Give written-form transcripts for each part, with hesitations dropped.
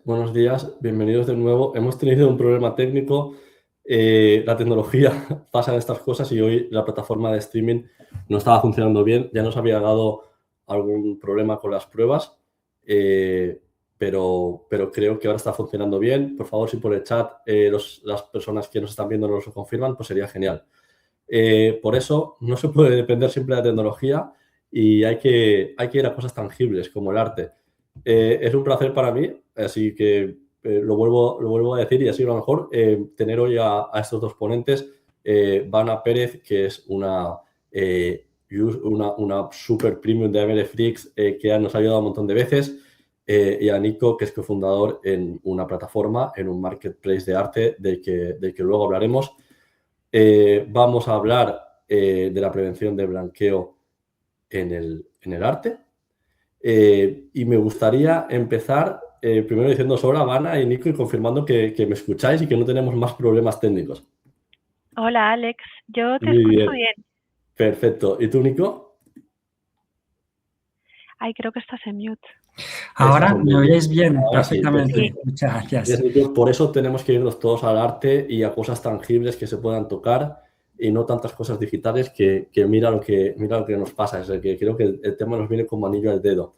Buenos días, bienvenidos de nuevo. Hemos tenido un problema técnico. La tecnología pasa estas cosas y hoy la plataforma de streaming no estaba funcionando bien. Ya nos había dado algún problema con las pruebas, pero creo que ahora está funcionando bien. Por favor, si por el chat las personas que nos están viendo nos lo confirman, pues sería genial. Por eso no se puede depender siempre de la tecnología y hay que ir a cosas tangibles como el arte. Es un placer para mí, así que lo vuelvo a decir y así a lo mejor tener hoy a estos dos ponentes, Vana Pérez, que es una super premium de MLFlix que nos ha ayudado un montón de veces, y a Nico, que es cofundador en una plataforma, en un marketplace de arte del que luego hablaremos. Vamos a hablar de la prevención del blanqueo en el arte. Y me gustaría empezar primero diciendo hola, Habana y Nico, y confirmando que me escucháis y que no tenemos más problemas técnicos. Hola Alex, yo te Muy escucho bien, bien. perfecto. ¿Y tú, Nico? Ay, creo que estás en mute. Estás Ahora en me mute. oyes bien, Ahora sí, Sí, perfectamente. perfecto. Muchas Gracias, gracias. Nico. Por eso tenemos que irnos todos al arte y a cosas tangibles que se puedan tocar y no tantas cosas digitales que mira lo que nos pasa. Es que creo que el tema nos viene como anillo al dedo.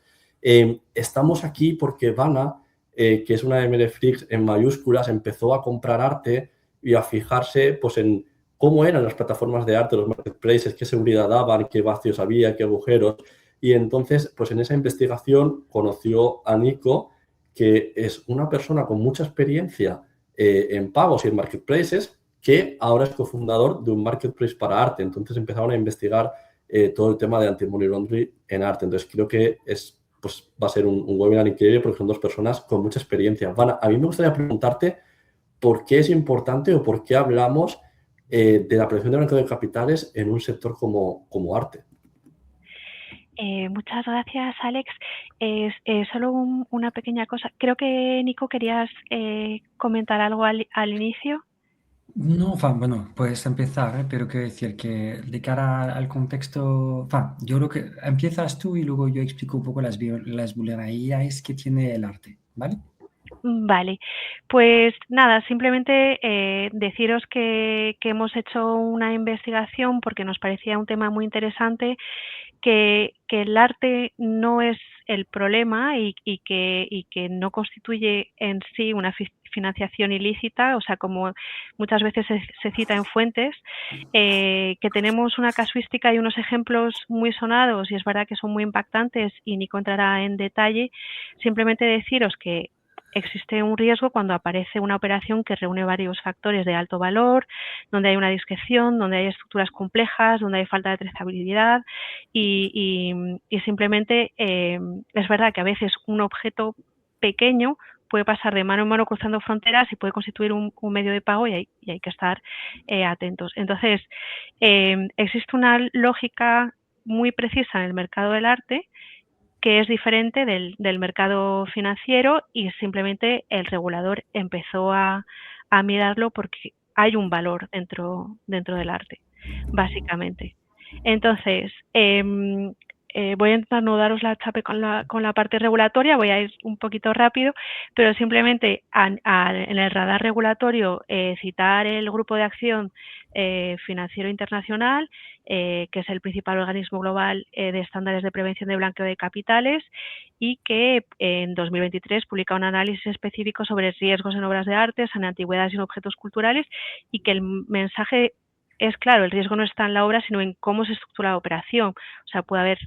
Estamos aquí porque Vana, que es una MLFlix en mayúsculas, empezó a comprar arte y a fijarse pues, en cómo eran las plataformas de arte, los marketplaces, qué seguridad daban, qué vacíos había, qué agujeros. Y entonces, pues en esa investigación conoció a Nico, que es una persona con mucha experiencia en pagos y en marketplaces, que ahora es cofundador de un marketplace para arte. Entonces empezaron a investigar todo el tema de anti-money laundering en arte. Entonces creo que pues, va a ser un webinar increíble porque son dos personas con mucha experiencia. Vana, a mí me gustaría preguntarte por qué es importante o por qué hablamos de la prevención del blanqueo de capitales en un sector como arte. muchas gracias Alex. Solo una pequeña cosa. Creo que Nico querías comentar algo al inicio. No, bueno, puedes empezar, pero quiero decir que de cara al contexto, yo creo que empiezas tú y luego yo explico un poco las vulnerabilidades que tiene el arte, ¿vale? Vale, pues nada, simplemente deciros que hemos hecho una investigación porque nos parecía un tema muy interesante, que el arte no es el problema y que no constituye en sí una financiación ilícita, o sea, como muchas veces se cita en fuentes, que tenemos una casuística y unos ejemplos muy sonados y es verdad que son muy impactantes y Nico entrará en detalle. Simplemente deciros que existe un riesgo cuando aparece una operación que reúne varios factores de alto valor, donde hay una discreción, donde hay estructuras complejas, donde hay falta de trazabilidad y simplemente es verdad que a veces un objeto pequeño puede pasar de mano en mano cruzando fronteras y puede constituir un medio de pago y hay que estar atentos. Entonces, existe una lógica muy precisa en el mercado del arte que es diferente del mercado financiero y simplemente el regulador empezó a mirarlo porque hay un valor dentro del arte, básicamente. Entonces, voy a intentar no daros la chape con la parte regulatoria, voy a ir un poquito rápido, pero simplemente en el radar regulatorio citar el Grupo de Acción Financiero Internacional, que es el principal organismo global de estándares de prevención de blanqueo de capitales y que en 2023 publica un análisis específico sobre riesgos en obras de arte, en antigüedades y en objetos culturales y que el mensaje es claro, el riesgo no está en la obra, sino en cómo se estructura la operación. O sea, puede haber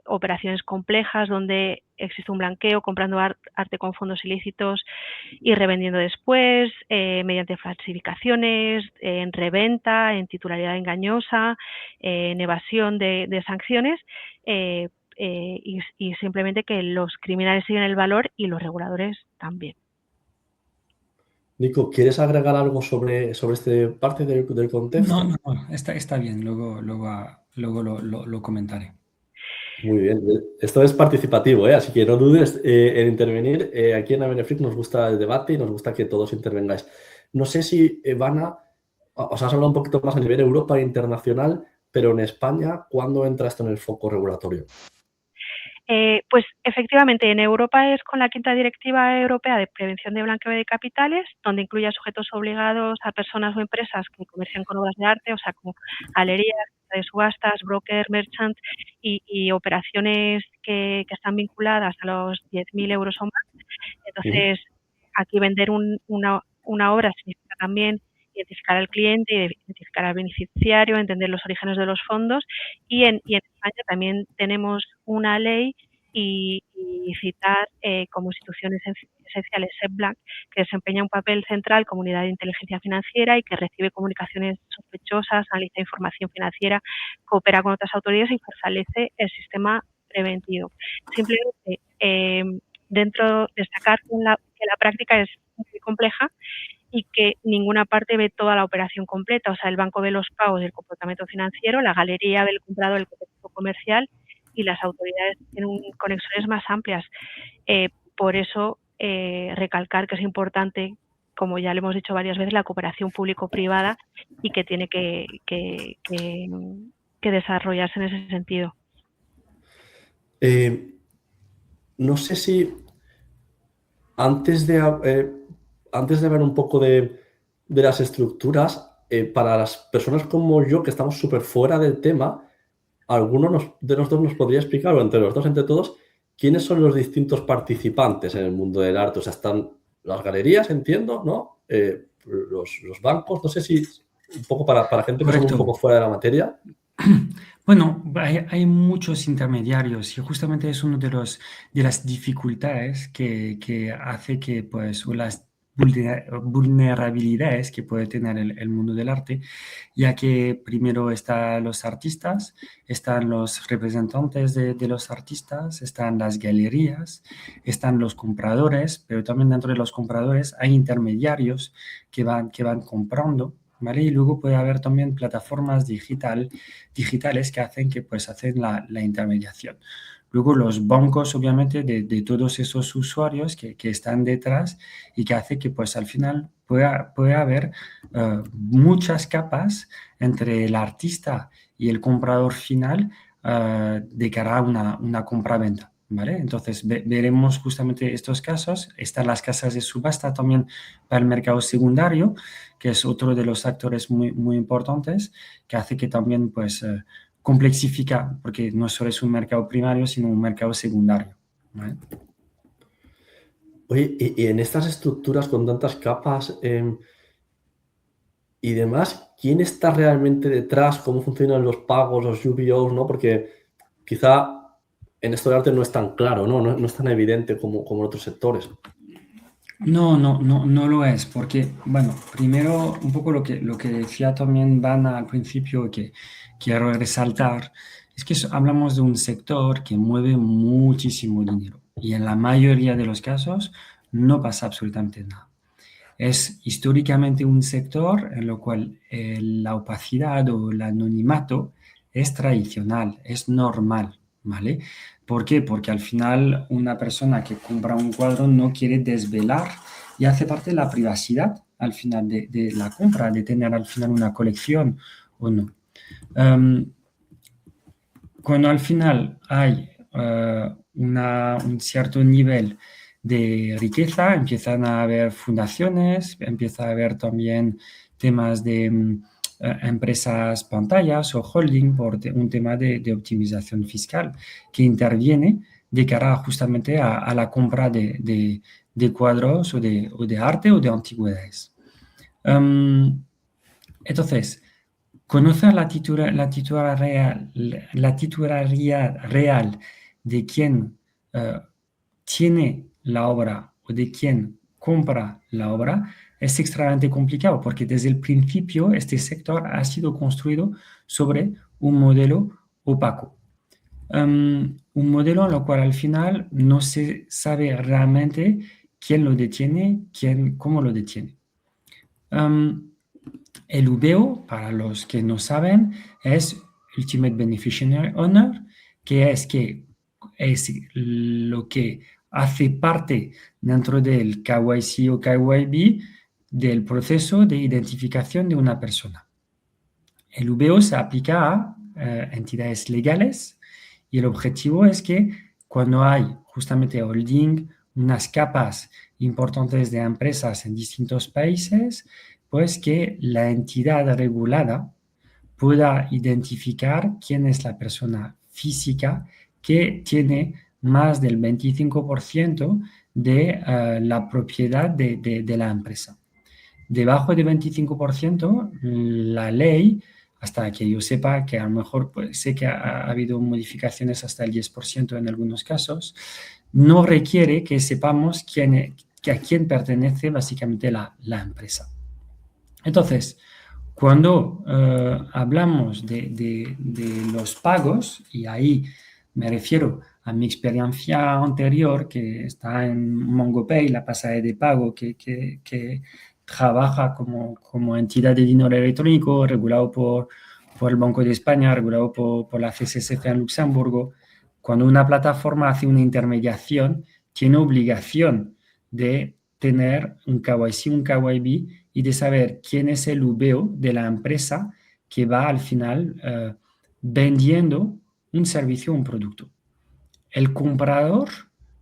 operaciones complejas donde existe un blanqueo, comprando arte con fondos ilícitos y revendiendo después, mediante falsificaciones, en reventa, en titularidad engañosa, en evasión de sanciones, y simplemente que los criminales siguen el valor y los reguladores también. Nico, ¿quieres agregar algo sobre esta parte del No, contexto? está bien, luego lo comentaré. Muy bien. Esto es participativo, ¿eh? Así que no dudes en intervenir. Aquí en Aveneflix nos gusta el debate y nos gusta que todos intervengáis. No sé si, Vana, os has hablado un poquito más a nivel Europa e internacional, pero en España, ¿cuándo entra esto en el foco regulatorio? Pues efectivamente, en Europa es con la quinta Directiva Europea de Prevención de Blanqueo de Capitales, donde incluye a sujetos obligados, a personas o empresas que comercian con obras de arte, o sea, como galerías, de subastas, broker, merchant y operaciones que están vinculadas a los 10.000 euros o más. Entonces, aquí vender una obra significa también identificar al cliente, identificar al beneficiario, entender los orígenes de los fondos y en España también tenemos una ley y citar como instituciones esenciales SEPBLANC, que desempeña un papel central como unidad de inteligencia financiera y que recibe comunicaciones sospechosas, analiza información financiera, coopera con otras autoridades y fortalece el sistema preventivo. Simplemente destacar que la práctica es muy compleja y que ninguna parte ve toda la operación completa. O sea, el banco ve los pagos del comportamiento financiero, la galería ve el comprador del contexto comercial y las autoridades tienen conexiones más amplias. Por eso, recalcar que es importante, como ya le hemos dicho varias veces, la cooperación público-privada y que tiene que desarrollarse en ese sentido. No sé si antes de ver un poco de las estructuras, para las personas como yo que estamos súper fuera del tema, alguno de los dos nos podría explicar, o entre los dos, entre todos, quiénes son los distintos participantes en el mundo del arte. O sea, están las galerías, entiendo, ¿no? Los bancos, no sé si un poco para gente que está un poco fuera de la materia. Bueno, hay muchos intermediarios y justamente es uno de las dificultades que hace que, pues, o las vulnerabilidades que puede tener el mundo del arte, ya que primero están los artistas, están los representantes de los artistas, están las galerías, están los compradores, pero también dentro de los compradores hay intermediarios que van comprando, ¿vale? Y luego puede haber también plataformas digitales que hacen la intermediación. Luego los bancos, obviamente, de todos esos usuarios que están detrás y que hace que, pues, al final puede haber muchas capas entre el artista y el comprador final de cara a una compraventa, ¿vale? Entonces, veremos justamente estos casos. Están las casas de subasta también para el mercado secundario, que es otro de los actores muy, muy importantes, que hace que también, pues, complexifica, porque no solo es un mercado primario, sino un mercado secundario, ¿vale? Oye, y en estas estructuras con tantas capas y demás, ¿quién está realmente detrás? ¿Cómo funcionan los pagos, los UBOs, ¿no? Porque quizá en esto de arte no es tan claro, ¿no? No es tan evidente como en otros sectores. No lo es, porque, bueno, primero un poco lo que decía también Dana al principio, que quiero resaltar, es que hablamos de un sector que mueve muchísimo dinero y en la mayoría de los casos no pasa absolutamente nada. Es históricamente un sector en el cual la opacidad o el anonimato es tradicional, es normal, ¿vale? ¿Por qué? Porque al final una persona que compra un cuadro no quiere desvelar y hace parte de la privacidad al final de la compra, de tener al final una colección o no. Cuando al final hay un cierto nivel de riqueza, empiezan a haber fundaciones, empieza a haber también temas de empresas pantallas o holding por un tema de optimización fiscal que interviene de cara justamente a la compra de cuadros o de arte o de antigüedades. Entonces, conocer la titularidad real de quien tiene la obra o de quien compra la obra es extremadamente complicado porque desde el principio este sector ha sido construido sobre un modelo opaco. Un modelo en el cual al final no se sabe realmente quién lo detiene, cómo lo detiene. El UBO, para los que no saben, es Ultimate Beneficiary Owner, que es lo que hace parte dentro del KYC o KYB del proceso de identificación de una persona. El UBO se aplica a entidades legales y el objetivo es que cuando hay justamente holding, unas capas importantes de empresas en distintos países, pues que la entidad regulada pueda identificar quién es la persona física que tiene más del 25% de la propiedad de la empresa. Debajo de 25%, la ley, hasta que yo sepa, que a lo mejor pues, sé que ha habido modificaciones hasta el 10% en algunos casos, no requiere que sepamos a quién pertenece básicamente la empresa. Entonces, cuando hablamos de los pagos, y ahí me refiero a mi experiencia anterior, que está en MongoPay, la pasarela de pago que trabaja como entidad de dinero electrónico, regulado por el Banco de España, regulado por la CSSF en Luxemburgo. Cuando una plataforma hace una intermediación, tiene obligación de tener un KYC, un KYB, y de saber quién es el VO de la empresa que va al final vendiendo un servicio o un producto. El comprador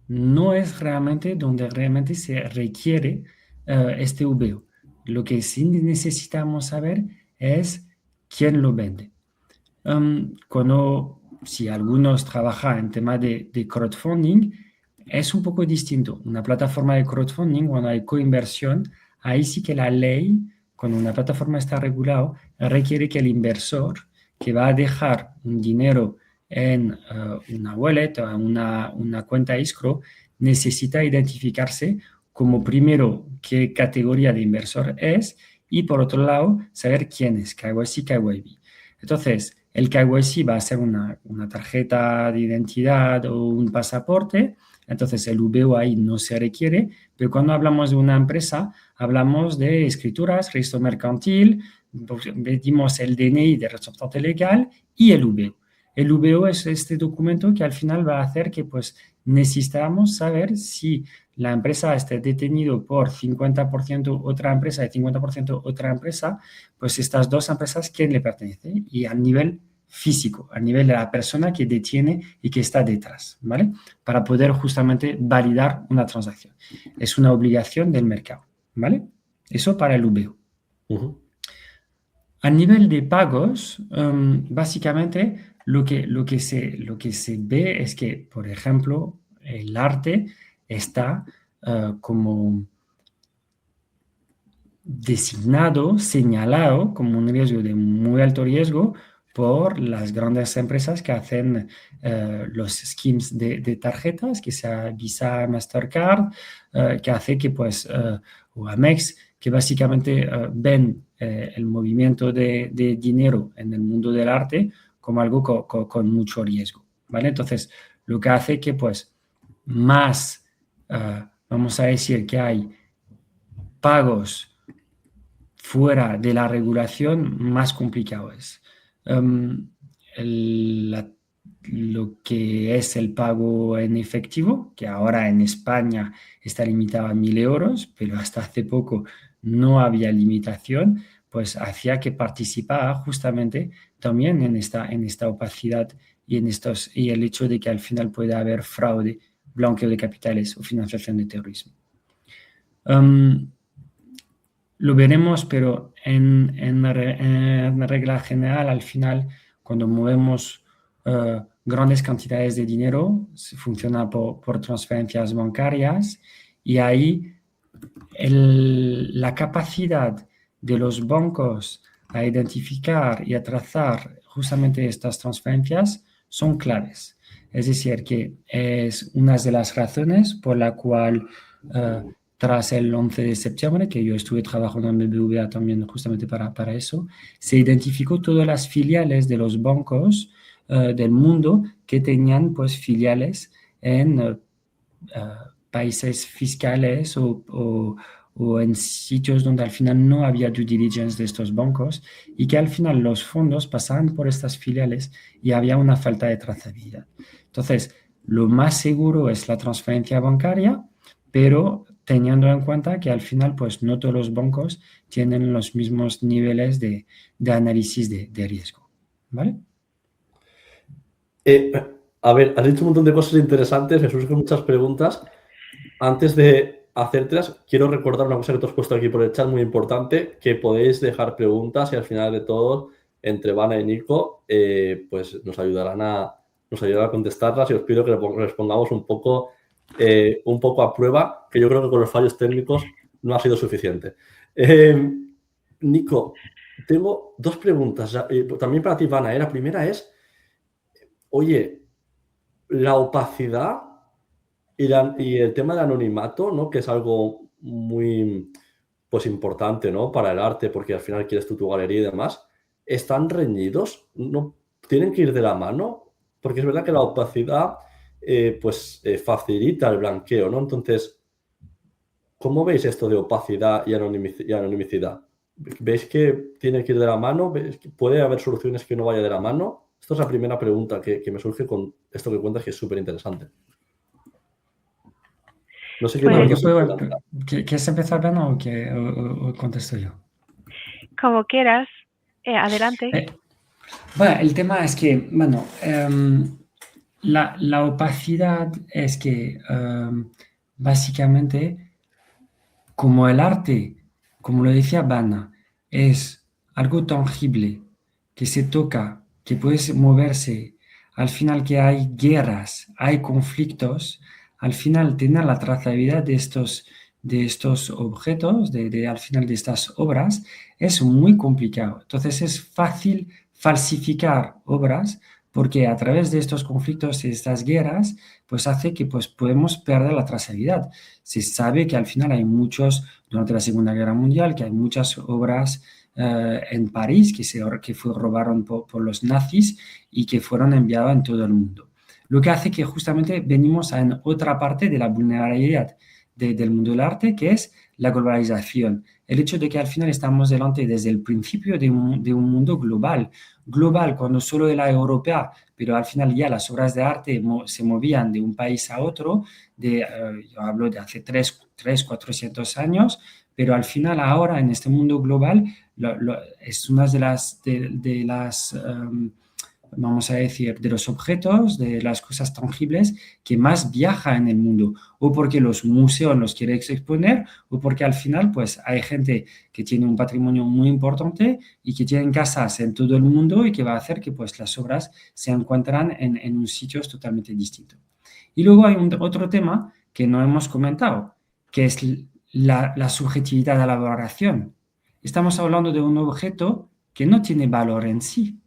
no es realmente donde realmente se requiere este VO. Lo que sí necesitamos saber es quién lo vende. Si algunos trabajan en tema de crowdfunding, es un poco distinto. Una plataforma de crowdfunding, cuando hay coinversión, ahí sí que la ley, cuando una plataforma está regulada, requiere que el inversor que va a dejar un dinero en una wallet o una cuenta escrow necesita identificarse como primero qué categoría de inversor es y por otro lado saber quién es, KYC, KYB. Entonces, el KYC va a ser una tarjeta de identidad o un pasaporte. Entonces, el VO ahí no se requiere, pero cuando hablamos de una empresa, hablamos de escrituras, registro mercantil, pedimos el DNI del representante legal y el VO. El VO es este documento que al final va a hacer que pues, necesitamos saber si la empresa está detenido por 50% otra empresa y 50% otra empresa, pues estas dos empresas, ¿quién le pertenece? Y a nivel físico, a nivel de la persona que detiene y que está detrás, ¿vale? Para poder justamente validar una transacción. Es una obligación del mercado, ¿vale? Eso para el VO. A nivel de pagos, básicamente lo que se ve es que, por ejemplo, el arte está como designado, señalado como un riesgo de muy alto riesgo por las grandes empresas que hacen los schemes de tarjetas, que sea Visa, Mastercard, que hace que pues, o Amex, que básicamente ven el movimiento de dinero en el mundo del arte como algo con mucho riesgo, ¿vale? Entonces, lo que hace que pues más, vamos a decir que hay pagos fuera de la regulación, más complicado es. Lo que es el pago en efectivo, que ahora en España está limitado a 1.000 euros, pero hasta hace poco no había limitación, pues hacía que participara justamente también en esta opacidad y el hecho de que al final pueda haber fraude, blanqueo de capitales o financiación de terrorismo. Lo veremos, pero en regla general, al final, cuando movemos grandes cantidades de dinero, funciona por transferencias bancarias y ahí la capacidad de los bancos a identificar y a trazar justamente estas transferencias son claves. Es decir, que es una de las razones por la cual tras el 11 de septiembre, que yo estuve trabajando en BBVA también justamente para eso, se identificó todas las filiales de los bancos del mundo que tenían pues filiales en países fiscales o en sitios donde al final no había due diligence de estos bancos y que al final los fondos pasaban por estas filiales y había una falta de trazabilidad. Entonces, lo más seguro es la transferencia bancaria, pero teniendo en cuenta que al final pues no todos los bancos tienen los mismos niveles de análisis de riesgo, ¿vale? A ver, has dicho un montón de cosas interesantes, me surgen muchas preguntas. Antes de hacértelas, quiero recordar una cosa que te has puesto aquí por el chat, muy importante, que podéis dejar preguntas y al final de todo, entre Vana y Nico, pues nos ayudarán a contestarlas y os pido que les pongamos un poco a prueba, que yo creo que con los fallos técnicos no ha sido suficiente. Nico, tengo dos preguntas, también para ti, Vana. La primera es, oye, la opacidad y el tema del anonimato, ¿no? Que es algo muy, pues, importante, ¿no? Para el arte, porque al final quieres tu galería y demás. ¿Están reñidos? ¿No tienen que ir de la mano? Porque es verdad que la opacidad, pues, facilita el blanqueo, ¿no? Entonces, ¿cómo veis esto de opacidad y anonimicidad? ¿Veis que tiene que ir de la mano? ¿Veis que puede haber soluciones que no vaya de la mano? Esta es la primera pregunta que me surge con esto que cuentas, que es súper interesante. No sé quién de Pues, los dos Yo se puedo, lanza. ¿quieres empezar, Bena, o contesto yo? como quieras, adelante. Bueno, el tema es que, bueno, la opacidad es que básicamente, como el arte, como lo decía Bana, es algo tangible, que se toca, que puede moverse, al final que hay guerras, hay conflictos, al final tener la trazabilidad de estos objetos, al final de estas obras, es muy complicado. Entonces es fácil falsificar obras porque a través de estos conflictos y estas guerras, pues hace que pues, podemos perder la trazabilidad. Se sabe que al final hay muchos, durante la Segunda Guerra Mundial, que hay muchas obras en París que robaron por los nazis y que fueron enviadas en todo el mundo. Lo que hace que justamente venimos a otra parte de la vulnerabilidad del mundo del arte, que es la globalización. El hecho de que al final estamos delante desde el principio de un mundo global. Global cuando solo era europea, pero al final ya las obras de arte se movían de un país a otro, yo hablo de hace 400 años, pero al final ahora en este mundo global es una de las vamos a decir, de los objetos, de las cosas tangibles que más viaja en el mundo, o porque los museos los quieren exponer, o porque al final pues hay gente que tiene un patrimonio muy importante y que tienen casas en todo el mundo y que va a hacer que pues las obras se encuentran en un sitio totalmente distinto. Y luego hay otro tema que no hemos comentado, que es la subjetividad de la valoración. Estamos hablando de un objeto que no tiene valor en sí,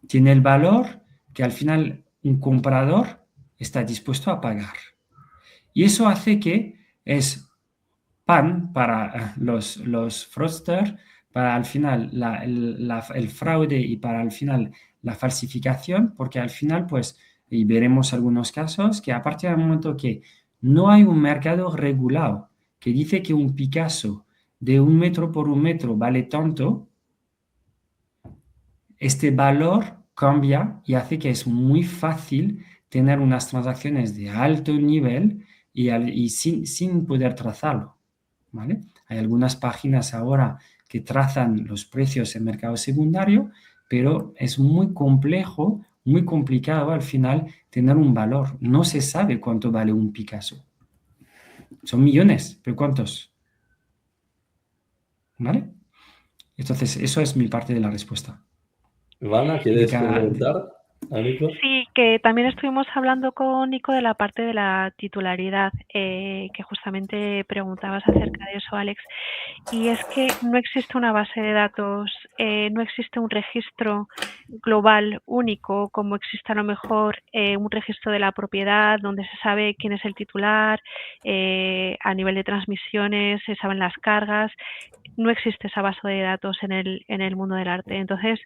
tiene el valor que al final un comprador está dispuesto a pagar. Y eso hace que es pan para los fraudsters, para al final el fraude y para al final la falsificación, porque al final, pues, y veremos algunos casos, que a partir del momento que no hay un mercado regulado que dice que un Picasso de 1 metro por 1 metro vale tanto, este valor cambia y hace que es muy fácil tener unas transacciones de alto nivel y sin poder trazarlo, ¿vale? Hay algunas páginas ahora que trazan los precios en mercado secundario, pero es muy complejo, muy complicado al final tener un valor. No se sabe cuánto vale un Picasso. Son millones, pero ¿cuántos? ¿Vale? Entonces, eso es mi parte de la respuesta. Ivana, ¿quieres preguntar a Nico? Sí, que también estuvimos hablando con Nico de la parte de la titularidad, que justamente preguntabas acerca de eso, Alex. Y es que no existe una base de datos, no existe un registro global único, como existe a lo mejor un registro de la propiedad, donde se sabe quién es el titular, a nivel de transmisiones, se saben las cargas. No existe esa base de datos en el mundo del arte. Entonces,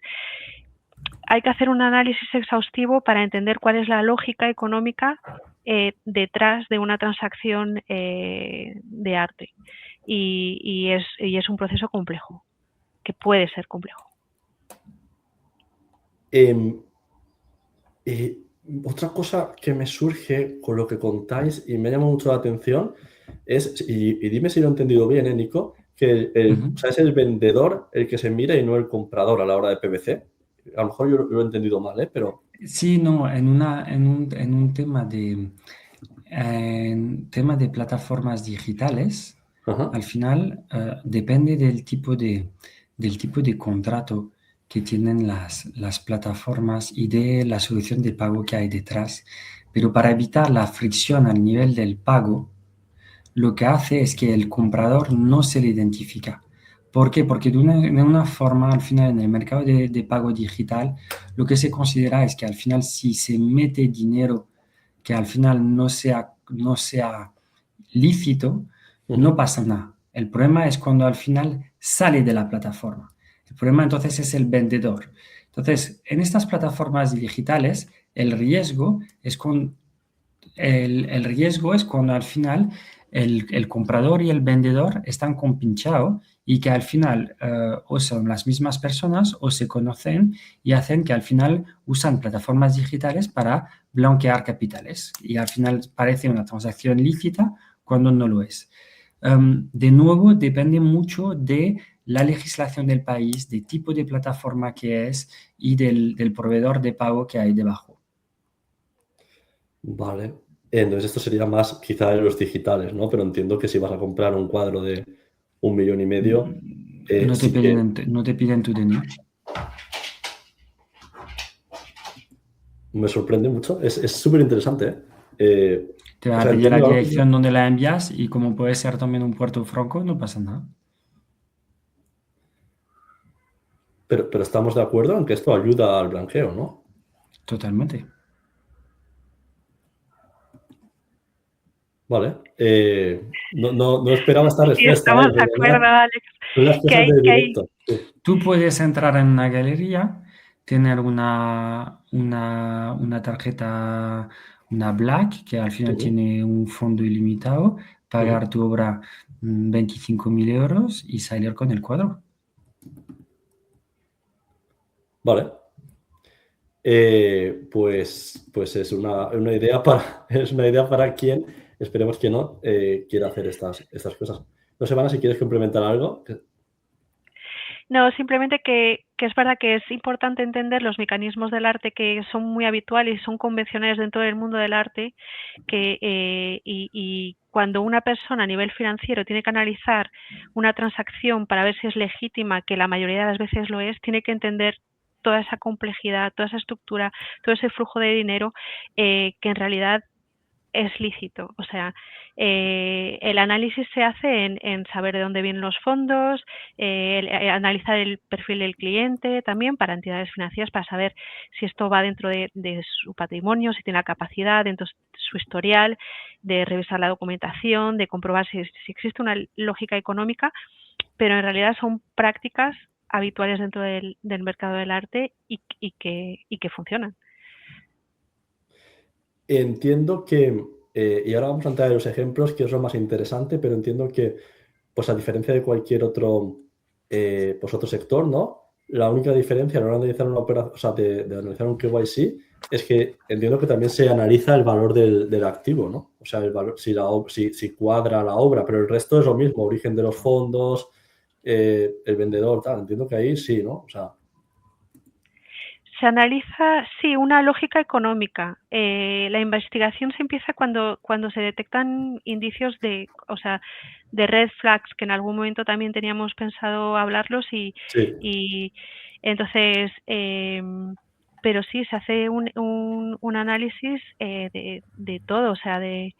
hay que hacer un análisis exhaustivo para entender cuál es la lógica económica detrás de una transacción de arte. Y es un proceso complejo, que puede ser complejo. Otra cosa que me surge con lo que contáis y me llama mucho la atención es, y dime si lo he entendido bien, Nico, que o sea, es el vendedor el que se mira y no el comprador a la hora de PVC. A lo mejor yo lo he entendido mal, pero... Sí, no, en un tema de plataformas digitales, Ajá. al final depende del tipo de contrato que tienen las plataformas y de la solución de pago que hay detrás. Pero para evitar la fricción al nivel del pago, lo que hace es que el comprador no se le identifica. ¿Por qué? Porque de una forma, al final, en el mercado de pago digital, lo que se considera es que al final, si se mete dinero que al final no sea lícito, no Ujú. pasa nada. El problema es cuando al final sale de la plataforma. El problema entonces es el vendedor. Entonces, en estas plataformas digitales, el riesgo es cuando al final el comprador y el vendedor están compinchados y que al final o son las mismas personas o se conocen y hacen que al final usan plataformas digitales para blanquear capitales y al final parece una transacción lícita cuando no lo es. De nuevo, depende mucho de la legislación del país, del tipo de plataforma que es y del proveedor de pago que hay debajo. Vale. Entonces esto sería más quizá de los digitales, ¿no? Pero entiendo que si vas a comprar un cuadro de 1,5 millones, No te sí que piden, no te piden tu DNI. me sorprende mucho. Es súper interesante, ¿eh? Te O va a sea, pedir la entiendo algo, dirección donde la envías y como puede ser también un puerto franco, no pasa nada. pero estamos de acuerdo en que esto ayuda al blanqueo, ¿no? Totalmente. Vale. No esperaba esta Sí, respuesta, ¿eh? estamos De de acuerdo, verdad. Alex. Son las Que cosas hay, de que hay, directo. Sí. Tú puedes entrar en una galería, tener una tarjeta, una Black, que al final Ujú, tiene un fondo ilimitado, ujú. pagar tu obra 25.000 euros y salir con el cuadro. Vale. Pues es una idea para, es una idea para quien, esperemos que no, quiera hacer estas cosas. No sé, Vana, si quieres complementar algo. No, simplemente que es verdad que es importante entender los mecanismos del arte que son muy habituales y son convencionales dentro del mundo del arte, y cuando una persona a nivel financiero tiene que analizar una transacción para ver si es legítima, que la mayoría de las veces lo es, tiene que entender toda esa complejidad, toda esa estructura, todo ese flujo de dinero, que en realidad es lícito. O sea, el análisis se hace en saber de dónde vienen los fondos, analizar el perfil del cliente también para entidades financieras, para saber si esto va dentro de su patrimonio, si tiene la capacidad, dentro de su historial, de revisar la documentación, de comprobar si existe una lógica económica, pero en realidad son prácticas habituales dentro del mercado del arte y que funcionan. Entiendo que, y ahora vamos a entrar en los ejemplos, que es lo más interesante, pero entiendo que, pues a diferencia de cualquier otro, pues otro sector, ¿no? La única diferencia a la hora de analizar una operación, o sea, de analizar un KYC, es que entiendo que también se analiza el valor del activo, ¿no? O sea, el valor, si cuadra la obra, pero el resto es lo mismo, origen de los fondos, el vendedor, tal. Entiendo que ahí sí, ¿no? O sea, Se analiza, sí, una lógica económica. La investigación se empieza cuando se detectan indicios o sea, de red flags, que en algún momento también teníamos pensado hablarlos sí. y entonces, pero sí, se hace un análisis de todo, o sea, de...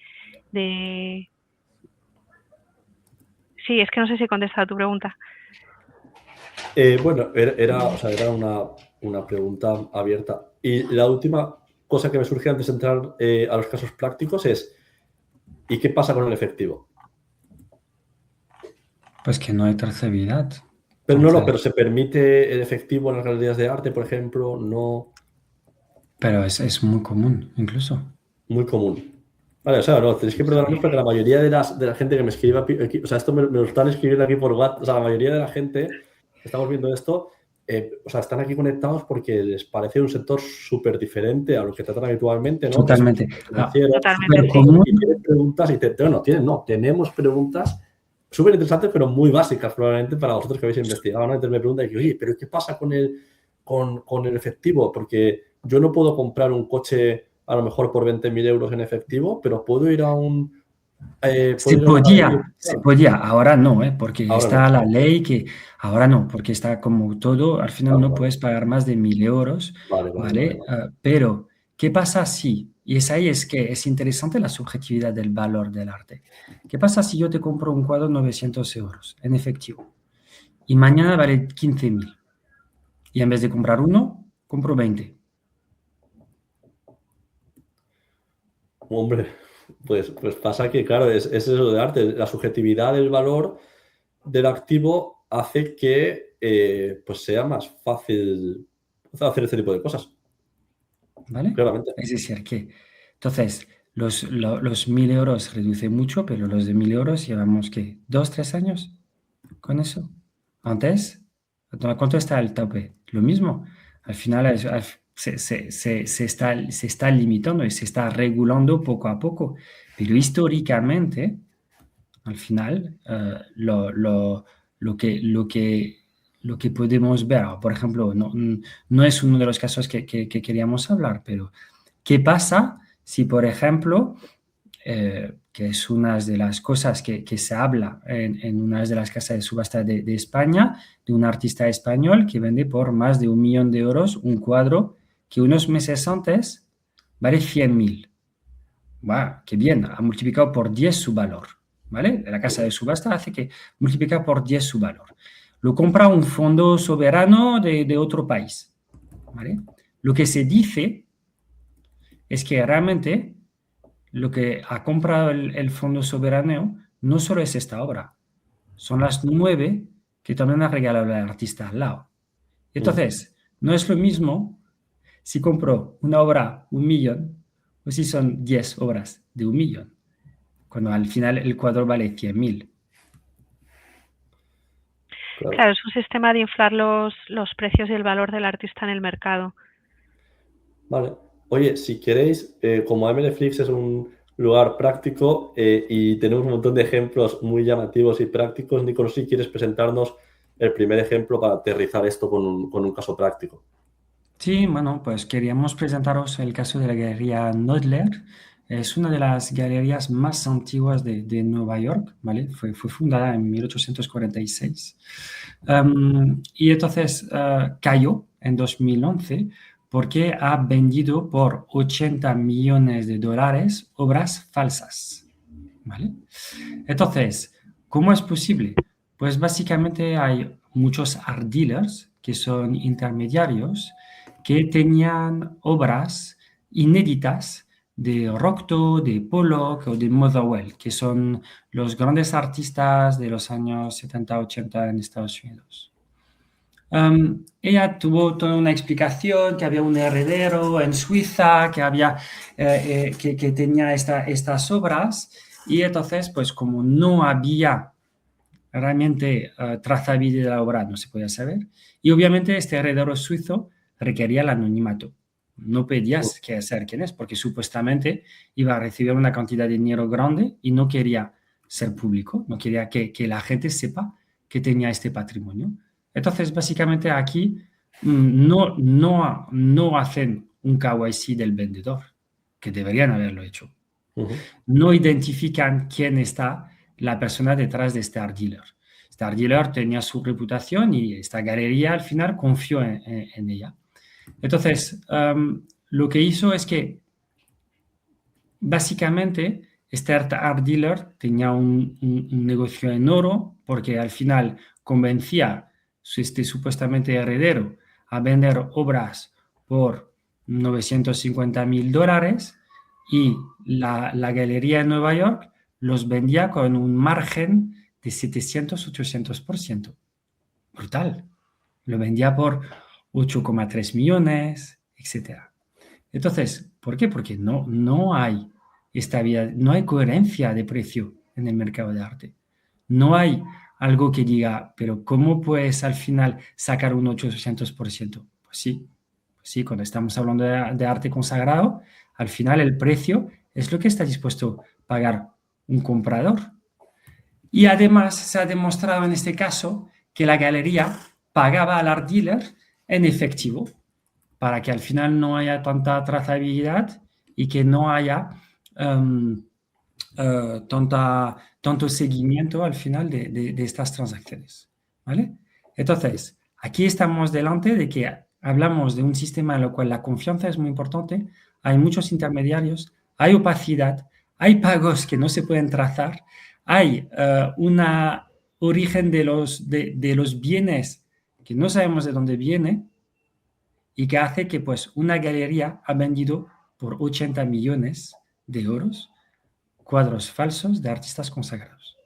Sí, es que no sé si he contestado a tu pregunta. Bueno, o sea, era una pregunta abierta. Y la última cosa que me surge antes de entrar a los casos prácticos es, ¿y qué pasa con el efectivo? Pues que no hay trazabilidad. Pero pero Entonces, ¿se permite el efectivo en las galerías de arte, por ejemplo? No, pero es muy común, incluso. muy común. Vale, o sea, no, tenéis que perdonarme porque la mayoría de la gente que me escribe aquí, o sea, esto me lo están escribiendo aquí por WhatsApp, o sea, la mayoría de la gente que estamos viendo esto, o sea, están aquí conectados porque les parece un sector súper diferente a lo que tratan habitualmente, ¿no? Que es un Totalmente. sector Ah, financiero, Totalmente, súper sí. común. y tienen preguntas, tenemos preguntas súper interesantes, pero muy básicas probablemente para vosotros que habéis investigado, ¿no? Entonces me preguntan, oye, ¿pero qué pasa con el efectivo? Porque yo no puedo comprar un coche a lo mejor por 20.000 euros en efectivo, pero puedo ir a un... Se puedo ir a una galería. podía, ahora no, porque Ahora está no. la ley que ahora no, porque está como todo, al final no Vale, puedes pagar más de 1.000 euros, vale, vale, vale, ¿vale? vale. Pero, ¿qué pasa si? Y es ahí es que es interesante la subjetividad del valor del arte. ¿Qué pasa si yo te compro un cuadro 900 euros en efectivo y mañana vale 15.000? Y en vez de comprar uno, compro 20. Hombre, pues pasa que, claro, es eso de arte. La subjetividad del valor del activo hace que pues sea más fácil hacer este tipo de cosas, ¿Vale? claramente. Es decir, que entonces los 1.000 euros reduce mucho, pero los de 1.000 euros llevamos ¿qué? 2, 3 años con eso. Antes, ¿cuánto está el tope? Lo mismo. Al final se está limitando y se está regulando poco a poco. Pero históricamente, al final, lo que podemos ver, por ejemplo, no es uno de los casos que queríamos hablar, pero ¿qué pasa si, por ejemplo, que es una de las cosas que se habla en una de las casas de subasta de España, de un artista español que vende por más de 1.000.000 euros un cuadro que unos meses antes vale 100.000? ¡Wow! ¡Qué bien! Ha multiplicado por 10 su valor, ¿vale? La casa de subasta hace que multiplica por 10 su valor. Lo compra un fondo soberano de otro país, ¿vale? Lo que se dice es que realmente lo que ha comprado el fondo soberano no solo es esta obra, son las 9 que también ha regalado el artista al lado. Entonces, no es lo mismo si compro una obra 1.000.000 o si son 10 obras de 1.000.000, cuando al final el cuadro vale 100.000. Claro, es un sistema de inflar los precios y el valor del artista en el mercado. Vale. Oye, si queréis, como MLFlix es un lugar práctico y tenemos un montón de ejemplos muy llamativos y prácticos, Nico, no sé si quieres presentarnos el primer ejemplo para aterrizar esto con un caso práctico. Sí, bueno, pues queríamos presentaros el caso de la Galería Knoedler. Es una de las galerías más antiguas de Nueva York, ¿vale? Fue fundada en 1846. Y entonces cayó en 2011 porque ha vendido por 80 millones de dólares obras falsas, ¿vale? Entonces, ¿cómo es posible? Pues básicamente hay muchos art dealers que son intermediarios que tenían obras inéditas de Rothko, de Pollock o de Motherwell, que son los grandes artistas de los años 70-80 en Estados Unidos. Ella tuvo toda una explicación, que había un heredero en Suiza, que tenía estas obras, y entonces, pues como no había realmente trazabilidad de la obra, no se podía saber, y obviamente este heredero suizo requería el anonimato. No pedías que saber quién es, porque supuestamente iba a recibir una cantidad de dinero grande y no quería ser público, no quería que la gente sepa que tenía este patrimonio. Entonces, básicamente aquí no hacen un KYC del vendedor, que deberían haberlo hecho. No identifican quién está la persona detrás de este art dealer. Este art dealer tenía su reputación y esta galería al final confió en ella. Entonces, lo que hizo es que básicamente este art dealer tenía un negocio en oro porque al final convencía este supuestamente heredero a vender obras por 950.000 dólares y la galería en Nueva York los vendía con un margen de 700-800%. Brutal. Lo vendía por 8,3 millones, etc. Entonces, ¿por qué? Porque no hay estabilidad, no hay coherencia de precio en el mercado de arte. No hay algo que diga, pero ¿cómo puedes al final sacar un 800%? Pues sí, cuando estamos hablando de arte consagrado, al final el precio es lo que está dispuesto a pagar un comprador. Y además se ha demostrado en este caso que la galería pagaba al art dealer en efectivo. para que al final no haya tanta trazabilidad y que no haya tanto seguimiento al final de estas transacciones, ¿vale? Entonces, aquí estamos delante de que hablamos de un sistema en el cual la confianza es muy importante, hay muchos intermediarios, hay opacidad, hay pagos que no se pueden trazar, hay un origen de los bienes que no sabemos de dónde viene y que hace que pues una galería ha vendido por 80 millones de euros cuadros falsos de artistas consagrados.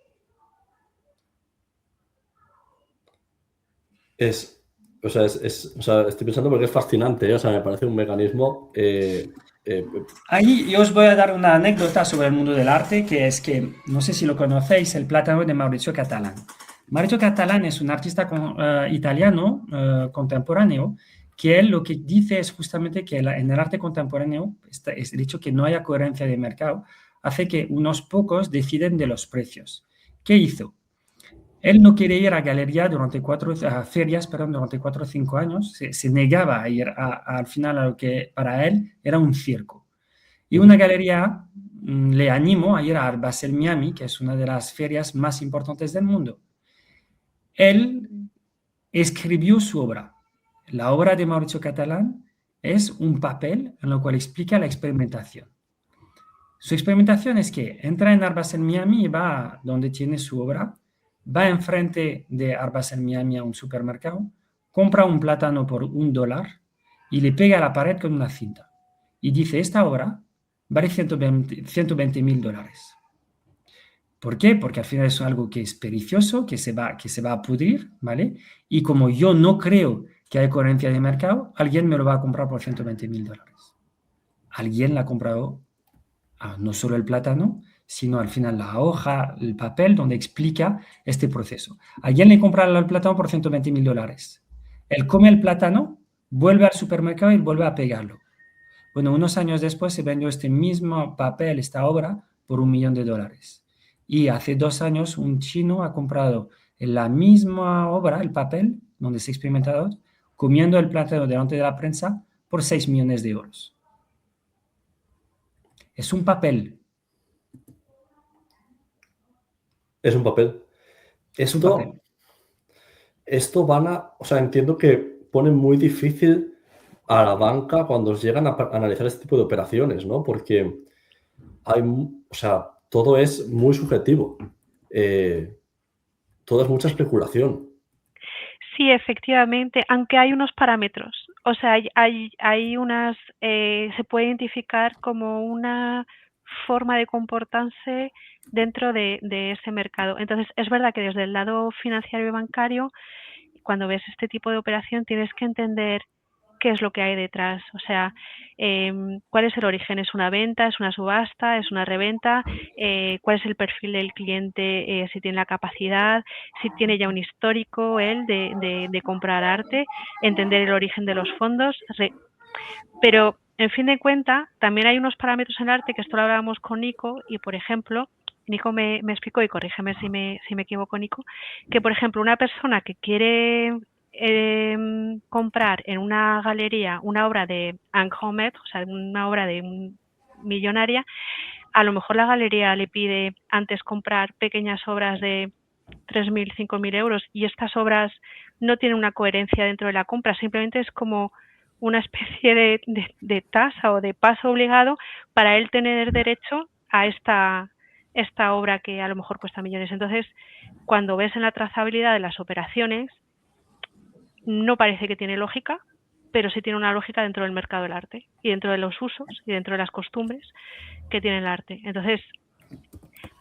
O sea, estoy pensando porque es fascinante, ¿eh? O sea, me parece un mecanismo... Ahí yo os voy a dar una anécdota sobre el mundo del arte, que es que, no sé si lo conocéis, el plátano de Maurizio Catalán. Maurizio Catalán es un artista italiano contemporáneo, que él lo que dice es justamente que en el arte contemporáneo, es el hecho que no haya coherencia de mercado, hace que unos pocos deciden de los precios. ¿Qué hizo? Él no quiere ir a galería a ferias, durante 4 o 5 años, se negaba a ir al final a lo que para él era un circo. Y una galería le animó a ir a Art Basel Miami, que es una de las ferias más importantes del mundo. Él escribió su obra. La obra de Maurizio Catalán es un papel en el cual explica la experimentación. Su experimentación es que entra en Art Basel Miami y va donde tiene su obra, va enfrente de Art Basel Miami a un supermercado, compra un plátano por $1 y le pega a la pared con una cinta. Y dice, esta obra vale $120,000. ¿Por qué? Porque al final es algo que es pericioso, que se va a pudrir, ¿vale? Y como yo no creo que hay coherencia de mercado, alguien me lo va a comprar por $120,000. Alguien la ha comprado, no solo el plátano, sino al final la hoja, el papel donde explica este proceso. Alguien le compra el plátano por $120,000. Él come el plátano, vuelve al supermercado y vuelve a pegarlo. Bueno, unos años después se vendió este mismo papel, esta obra, por $1,000,000. Y hace 2 años un chino ha comprado la misma obra, el papel, donde se ha experimentado, comiendo el plátano delante de la prensa por 6 millones de euros. Es un papel. Es un papel. Esto o sea, entiendo que pone muy difícil a la banca cuando llegan a analizar este tipo de operaciones, ¿no? Porque o sea, todo es muy subjetivo. Todo es mucha especulación. Sí, efectivamente, aunque hay unos parámetros. O sea, hay unas, se puede identificar como una forma de comportarse dentro de ese mercado. Entonces, es verdad que desde el lado financiero y bancario, cuando ves este tipo de operación, tienes que entender qué es lo que hay detrás. O sea, cuál es el origen. ¿Es una venta? ¿Es una subasta? ¿Es una reventa? ¿Cuál es el perfil del cliente? Si tiene la capacidad, si tiene ya un histórico él de comprar arte, entender el origen de los fondos. Pero, en fin de cuentas, también hay unos parámetros en el arte, que esto lo hablábamos con Nico, y por ejemplo, Nico me explicó, y corrígeme si me equivoco, Nico, que por ejemplo una persona que quiere comprar en una galería una obra de Anne, o sea, una obra de millonaria, a lo mejor la galería le pide antes comprar pequeñas obras de 3.000, 5.000 euros, y estas obras no tienen una coherencia dentro de la compra, simplemente es como una especie de tasa o de paso obligado para él tener derecho a esta obra que a lo mejor cuesta millones. Entonces, cuando ves en la trazabilidad de las operaciones, no parece que tiene lógica, pero sí tiene una lógica dentro del mercado del arte y dentro de los usos y dentro de las costumbres que tiene el arte. Entonces,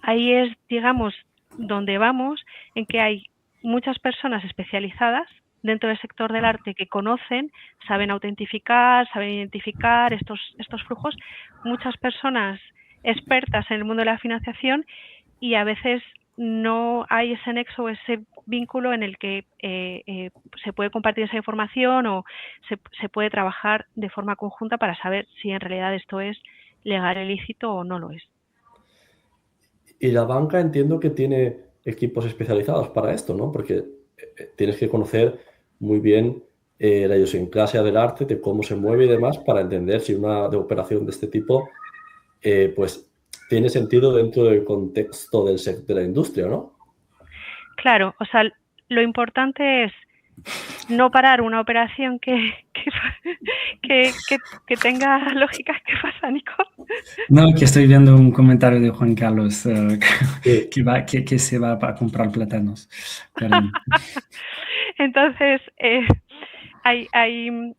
ahí es, digamos, donde vamos, en que hay muchas personas especializadas dentro del sector del arte que conocen, saben autentificar, saben identificar estos flujos, muchas personas expertas en el mundo de la financiación, y a veces no hay ese nexo o ese vínculo en el que se puede compartir esa información o se puede trabajar de forma conjunta para saber si en realidad esto es legal, ilícito o no lo es. Y la banca entiendo que tiene equipos especializados para esto, ¿no? Porque tienes que conocer muy bien la idiosincrasia del arte, de cómo se mueve y demás, para entender si una operación de este tipo pues tiene sentido dentro del contexto de la industria, ¿no? Claro, o sea, lo importante es no parar una operación que tenga lógica. ¿Qué pasa, Nico? No, que estoy viendo un comentario de Juan Carlos Sí. que se va a comprar plátanos. Perdón. Entonces,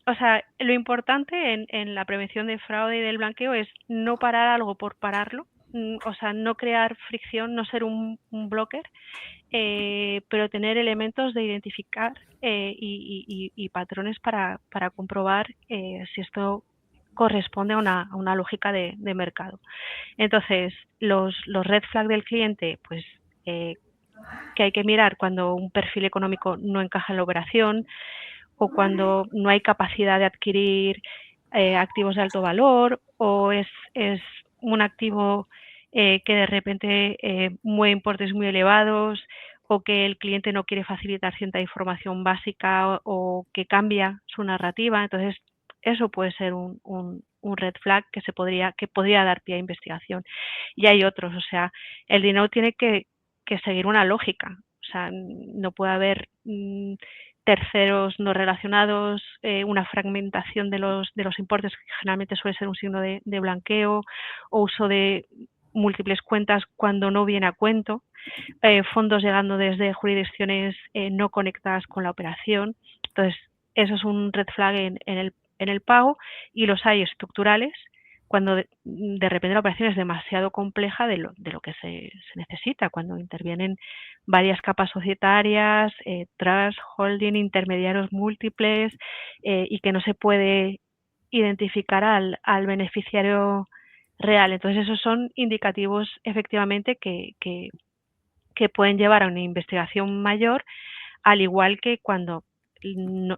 o sea, lo importante en la prevención de fraude y del blanqueo es no parar algo por pararlo, o sea, no crear fricción, no ser un blocker, pero tener elementos de identificar y patrones para comprobar si esto corresponde a una lógica de mercado. Entonces, los red flag del cliente, pues que hay que mirar cuando un perfil económico no encaja en la operación o cuando no hay capacidad de adquirir activos de alto valor o es un activo que de repente mueve importes muy elevados o que el cliente no quiere facilitar cierta información básica o que cambia su narrativa. Entonces, eso puede ser un red flag que podría dar pie a investigación. Y hay otros, o sea, el dinero tiene que seguir una lógica. O sea, no puede haber terceros no relacionados, una fragmentación de los importes, que generalmente suele ser un signo de blanqueo, o uso de múltiples cuentas cuando no viene a cuento, fondos llegando desde jurisdicciones no conectadas con la operación. Entonces, eso es un red flag en el pago, y los hay estructurales, cuando de repente la operación es demasiado compleja de lo que se necesita, cuando intervienen varias capas societarias, trust, holding, intermediarios múltiples, y que no se puede identificar al beneficiario real. Entonces, esos son indicativos efectivamente que pueden llevar a una investigación mayor, al igual que cuando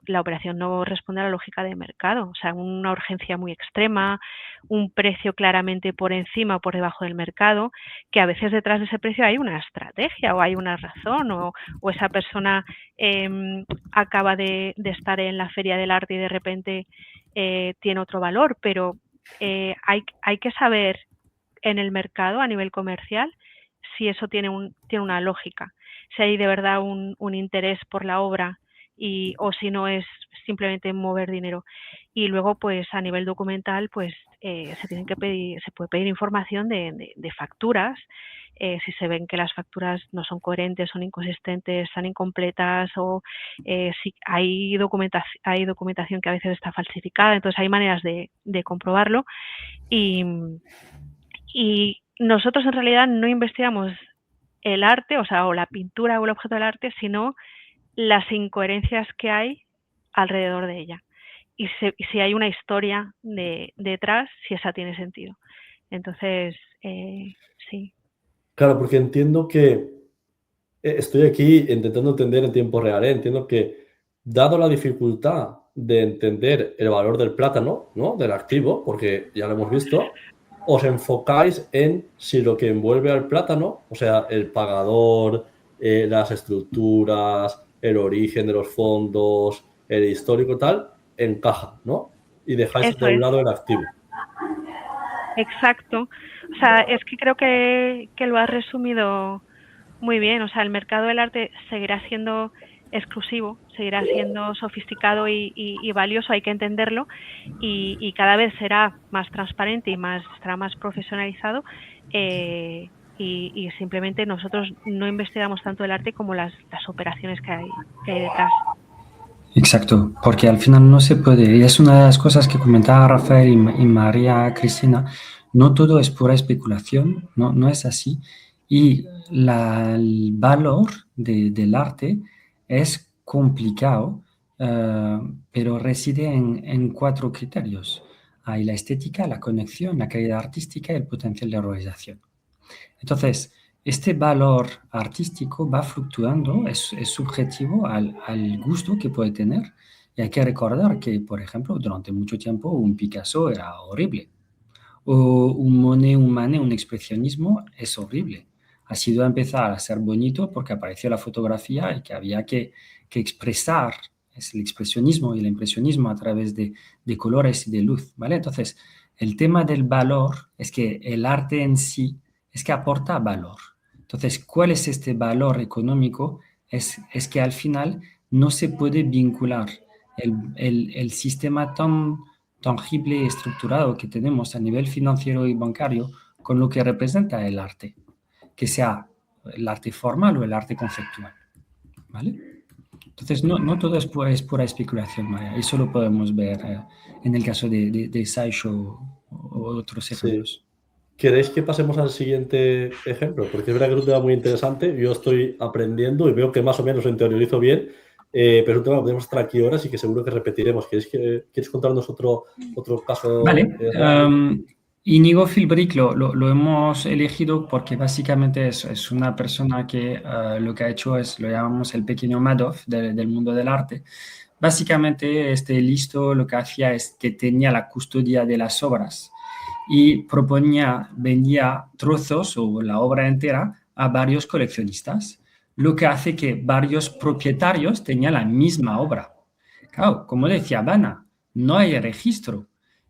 la operación no responde a la lógica de mercado, o sea, una urgencia muy extrema, un precio claramente por encima o por debajo del mercado, que a veces detrás de ese precio hay una estrategia o hay una razón, o esa persona acaba de estar en la Feria del Arte y de repente tiene otro valor, pero hay que saber en el mercado a nivel comercial si eso tiene una lógica, si hay de verdad un interés por la obra o si no es simplemente mover dinero. Y luego, pues a nivel documental, pues se puede pedir información de facturas, si se ven que las facturas no son coherentes, son inconsistentes, están incompletas, o si hay documentación que a veces está falsificada. Entonces hay maneras de comprobarlo, y nosotros en realidad no investigamos el arte, o la pintura o el objeto del arte, sino las incoherencias que hay alrededor de ella. Y si hay una historia detrás, si esa tiene sentido. Entonces, sí. Claro, porque entiendo que estoy aquí intentando entender en tiempo real, ¿eh? Entiendo que, dado la dificultad de entender el valor del plátano, ¿no? Del activo, porque ya lo hemos visto, os enfocáis en si lo que envuelve al plátano, o sea, el pagador, las estructuras, el origen de los fondos, el histórico tal, encaja, ¿no? Y dejáis Eso de un es. lado el activo. Exacto. O sea, es que creo que lo has resumido muy bien. O sea, el mercado del arte seguirá siendo exclusivo, seguirá siendo sofisticado y valioso, hay que entenderlo, y cada vez será más transparente y estará más profesionalizado, y simplemente nosotros no investigamos tanto el arte como las operaciones que hay detrás. Exacto, porque al final no se puede, y es una de las cosas que comentaba Rafael y María Cristina, no todo es pura especulación, no es así, y el valor del arte es complicado, pero reside en 4 criterios. Hay la estética, la conexión, la calidad artística y el potencial de realización. Entonces, este valor artístico va fluctuando, es subjetivo al gusto que puede tener. Y hay que recordar que, por ejemplo, durante mucho tiempo un Picasso era horrible. O un Monet, un Manet, un expresionismo es horrible. Ha sido empezar a ser bonito porque apareció la fotografía y que había que expresar es el expresionismo y el impresionismo a través de colores y de luz, ¿vale? Entonces, el tema del valor es que el arte en sí es que aporta valor. Entonces, ¿cuál es este valor económico? Es que al final no se puede vincular el sistema tan tangible y estructurado que tenemos a nivel financiero y bancario con lo que representa el arte, que sea el arte formal o el arte conceptual, ¿vale? Entonces, no todo es pura especulación, María. Eso lo podemos ver en el caso de Sideshow o otros ejemplos. Sí. ¿Queréis que pasemos al siguiente ejemplo? Porque es verdad que es un tema muy interesante. Yo estoy aprendiendo y veo que más o menos lo interiorizo bien, pero es un tema que podemos estar aquí horas y que seguro que repetiremos. ¿Quieres contarnos otro caso? Vale. Íñigo Philbrick lo hemos elegido porque básicamente es una persona que lo que ha hecho es, lo llamamos el pequeño Madoff del mundo del arte. Básicamente listo lo que hacía es que tenía la custodia de las obras y vendía trozos o la obra entera a varios coleccionistas, lo que hace que varios propietarios tenían la misma obra. Claro, como decía Vana, no hay registro.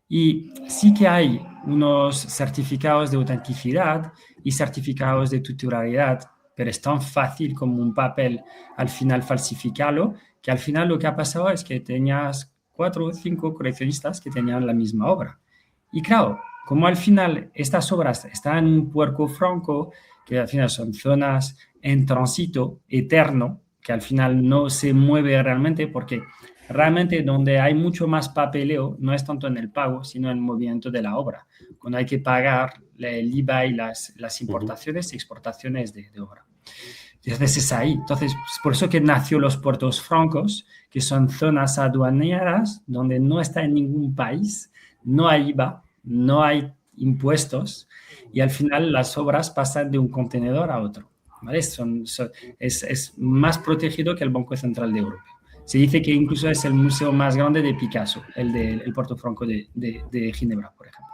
Y sí que hay unos certificados de autenticidad y certificados de titularidad, pero es tan fácil como un papel al final falsificarlo, que al final lo que ha pasado es que tenías 4 o 5 coleccionistas que tenían la misma obra. Y claro, como al final estas obras están en un Puerto Franco, que al final son zonas en tránsito eterno, que al final no se mueve realmente porque realmente donde hay mucho más papeleo no es tanto en el pago, sino en el movimiento de la obra, cuando hay que pagar el IVA y las importaciones y exportaciones de obra. Entonces es ahí. Entonces, es por eso que nació los puertos francos, que son zonas aduaneras donde no está en ningún país, no hay IVA, no hay impuestos y al final las obras pasan de un contenedor a otro, ¿vale? Es más protegido que el Banco Central de Europa. Se dice que incluso es el museo más grande de Picasso, el Puerto Franco de Ginebra, por ejemplo.